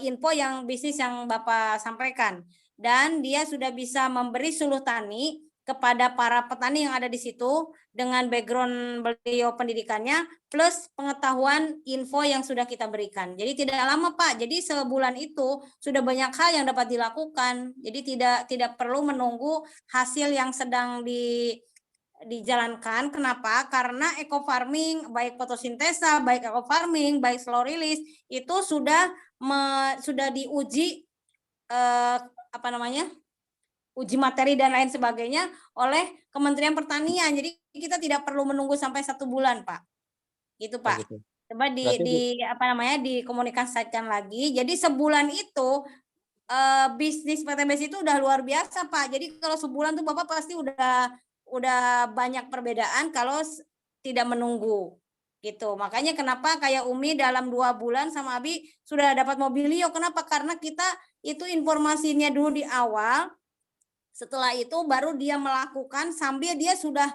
info yang bisnis yang Bapak sampaikan. Dan dia sudah bisa memberi suluh tani kepada para petani yang ada di situ dengan background beliau pendidikannya plus pengetahuan info yang sudah kita berikan. Jadi tidak lama Pak. Jadi sebulan itu sudah banyak hal yang dapat dilakukan. Jadi tidak perlu menunggu hasil yang sedang dijalankan. Kenapa? Karena eco farming, baik fotosintesa, baik eco farming, baik slow release itu sudah diuji uji materi dan lain sebagainya oleh Kementerian Pertanian. Jadi kita tidak perlu menunggu sampai 1 bulan, Pak. Gitu, Pak. Gitu. Coba dikomunikasikan lagi. Jadi sebulan itu bisnis PTBS itu udah luar biasa, Pak. Jadi kalau sebulan tuh Bapak pasti udah banyak perbedaan kalau tidak menunggu. Gitu. Makanya kenapa kayak Umi dalam 2 bulan sama Abi sudah dapat mobilio. Kenapa? Karena kita itu informasinya dulu di awal. Setelah itu baru dia melakukan sambil dia sudah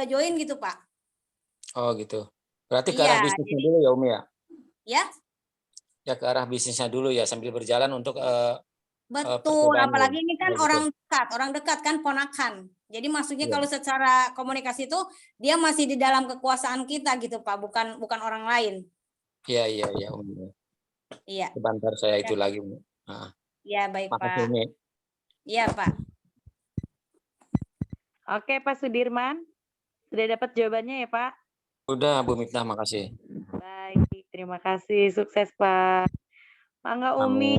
join gitu Pak. Oh gitu. Berarti ke arah bisnisnya dulu ya Umi ya? Ya. Ya ke arah bisnisnya dulu ya sambil berjalan untuk betul. Apalagi ini kan orang dekat kan ponakan. Jadi maksudnya kalau secara komunikasi itu dia masih di dalam kekuasaan kita gitu Pak, bukan orang lain. Iya Umi. Iya. Sebentar saya itu lagi Umi. Iya baik Makasih, Pak. Umi. Iya Pak. Oke Pak Sudirman, sudah dapat jawabannya ya Pak? Udah Bu Miftah, makasih. Baik, terima kasih, sukses Pak. Mangga Umi,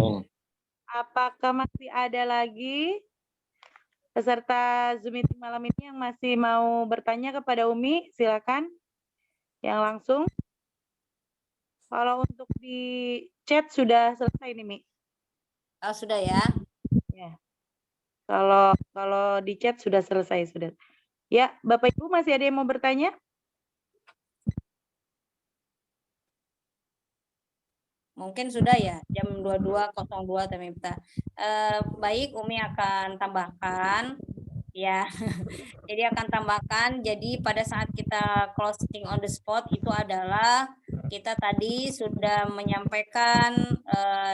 apakah masih ada lagi peserta Zoom meeting malam ini yang masih mau bertanya kepada Umi? Silakan, yang langsung. Kalau untuk di chat sudah selesai nih Mi. Oh sudah ya. Ya. Kalau di chat sudah selesai sudah. Ya, Bapak Ibu masih ada yang mau bertanya? Mungkin sudah ya, jam 22.02 Temipta. Baik, Umi akan tambahkan ya. Jadi akan tambahkan, jadi pada saat kita closing on the spot itu adalah kita tadi sudah menyampaikan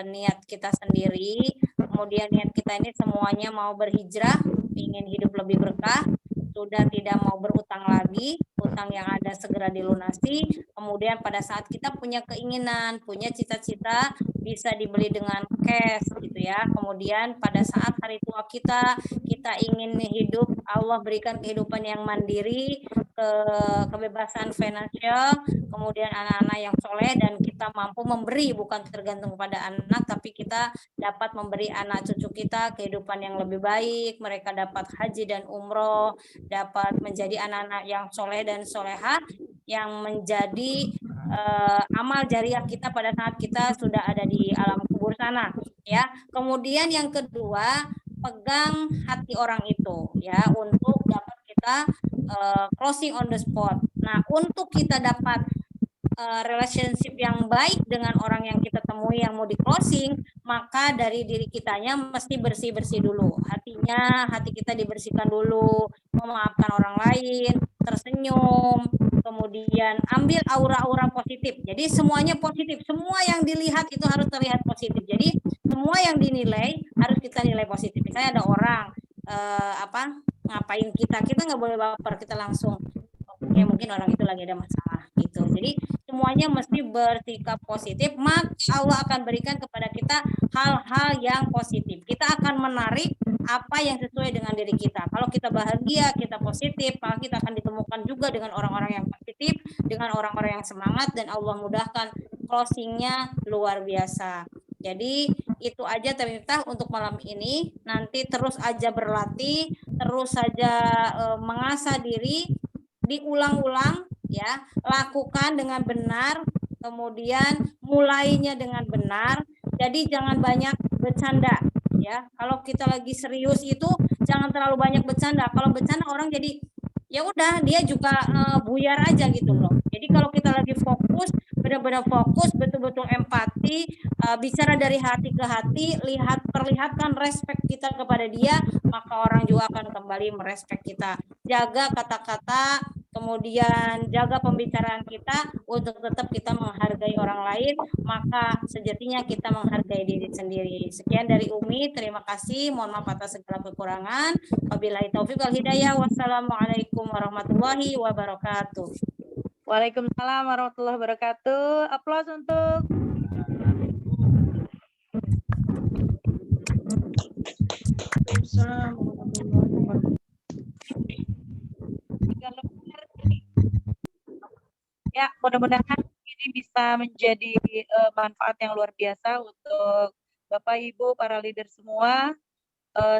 niat kita sendiri, kemudian niat kita ini semuanya mau berhijrah, ingin hidup lebih berkah, sudah tidak mau berutang lagi, utang yang ada segera dilunasi, kemudian pada saat kita punya keinginan, punya cita-cita, bisa dibeli dengan cash gitu ya, kemudian pada saat hari tua kita ingin hidup, Allah berikan kehidupan yang mandiri, kebebasan finansial, kemudian anak-anak yang soleh, dan kita mampu memberi, bukan tergantung pada anak, tapi kita dapat memberi anak cucu kita kehidupan yang lebih baik, mereka dapat haji dan umroh, dapat menjadi anak-anak yang soleh dan soleha, yang menjadi amal jariah kita pada saat kita sudah ada di alam kubur sana, ya. Kemudian yang kedua, pegang hati orang itu, ya, untuk dapat kita closing on the spot. Nah, untuk kita dapat relationship yang baik dengan orang yang kita temui yang mau di closing, maka dari diri kitanya mesti bersih-bersih dulu. Hati kita dibersihkan dulu, memaafkan orang lain, tersenyum, kemudian ambil aura-aura positif. Jadi semuanya positif, semua yang dilihat itu harus terlihat positif. Jadi semua yang dinilai harus kita nilai positif. Misalnya ada orang ngapain kita nggak boleh baper, kita langsung ya mungkin orang itu lagi ada masalah gitu. Jadi semuanya mesti bersikap positif, maka Allah akan berikan kepada kita hal-hal yang positif. Kita akan menarik apa yang sesuai dengan diri kita. Kalau kita bahagia, kita positif, maka kita akan ditemukan juga dengan orang-orang yang positif, dengan orang-orang yang semangat, dan Allah mudahkan closingnya luar biasa. Jadi itu aja Miftah untuk malam ini. Nanti terus aja berlatih, terus saja mengasah diri, diulang-ulang ya, lakukan dengan benar, kemudian mulainya dengan benar. Jadi jangan banyak bercanda ya. Kalau kita lagi serius itu jangan terlalu banyak bercanda. Kalau bercanda orang jadi ya udah dia juga buyar aja gitu loh. Jadi kalau kita lagi fokus, benar-benar fokus, betul-betul empati, bicara dari hati ke hati, perlihatkan respect kita kepada dia, maka orang juga akan kembali merespek kita. Jaga kata-kata, kemudian jaga pembicaraan kita untuk tetap kita menghargai orang lain, maka sejatinya kita menghargai diri sendiri. Sekian dari Umi, terima kasih, mohon maaf atas segala kekurangan. Wabillahi taufiq wal hidayah. Wassalamualaikum warahmatullahi wabarakatuh. Waalaikumsalam warahmatullahi wabarakatuh. Aplaus untuk ya, mudah-mudahan ini bisa menjadi manfaat yang luar biasa untuk Bapak Ibu para leader semua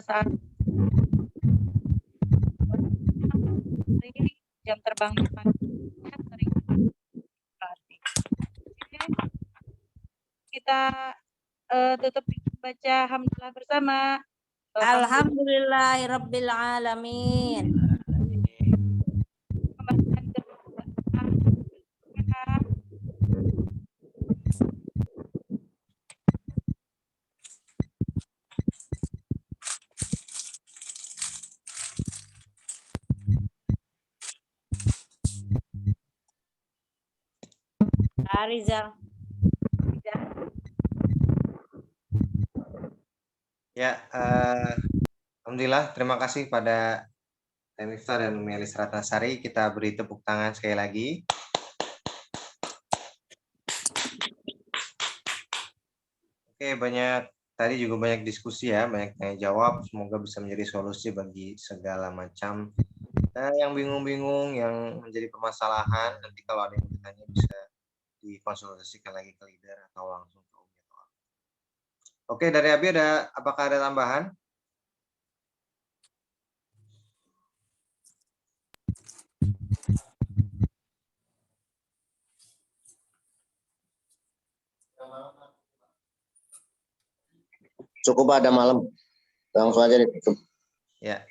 saat jam terbang sering berarti. Kita tutup baca hamdalah bersama. Alhamdulillahirabbil alamin. Rizal. Ya, alhamdulillah, terima kasih pada Miftah dan Melis Ratnasari. Kita beri tepuk tangan sekali lagi. Oke, tadi juga banyak diskusi ya, banyak tanya jawab. Semoga bisa menjadi solusi bagi segala macam yang bingung-bingung, yang menjadi permasalahan. Nanti kalau ada yang bertanya bisa dikonsultasikan lagi ke leader atau langsung ke Umi. Oke, dari Abi apakah ada tambahan? Cukup ada malam, langsung aja ditutup. Ya,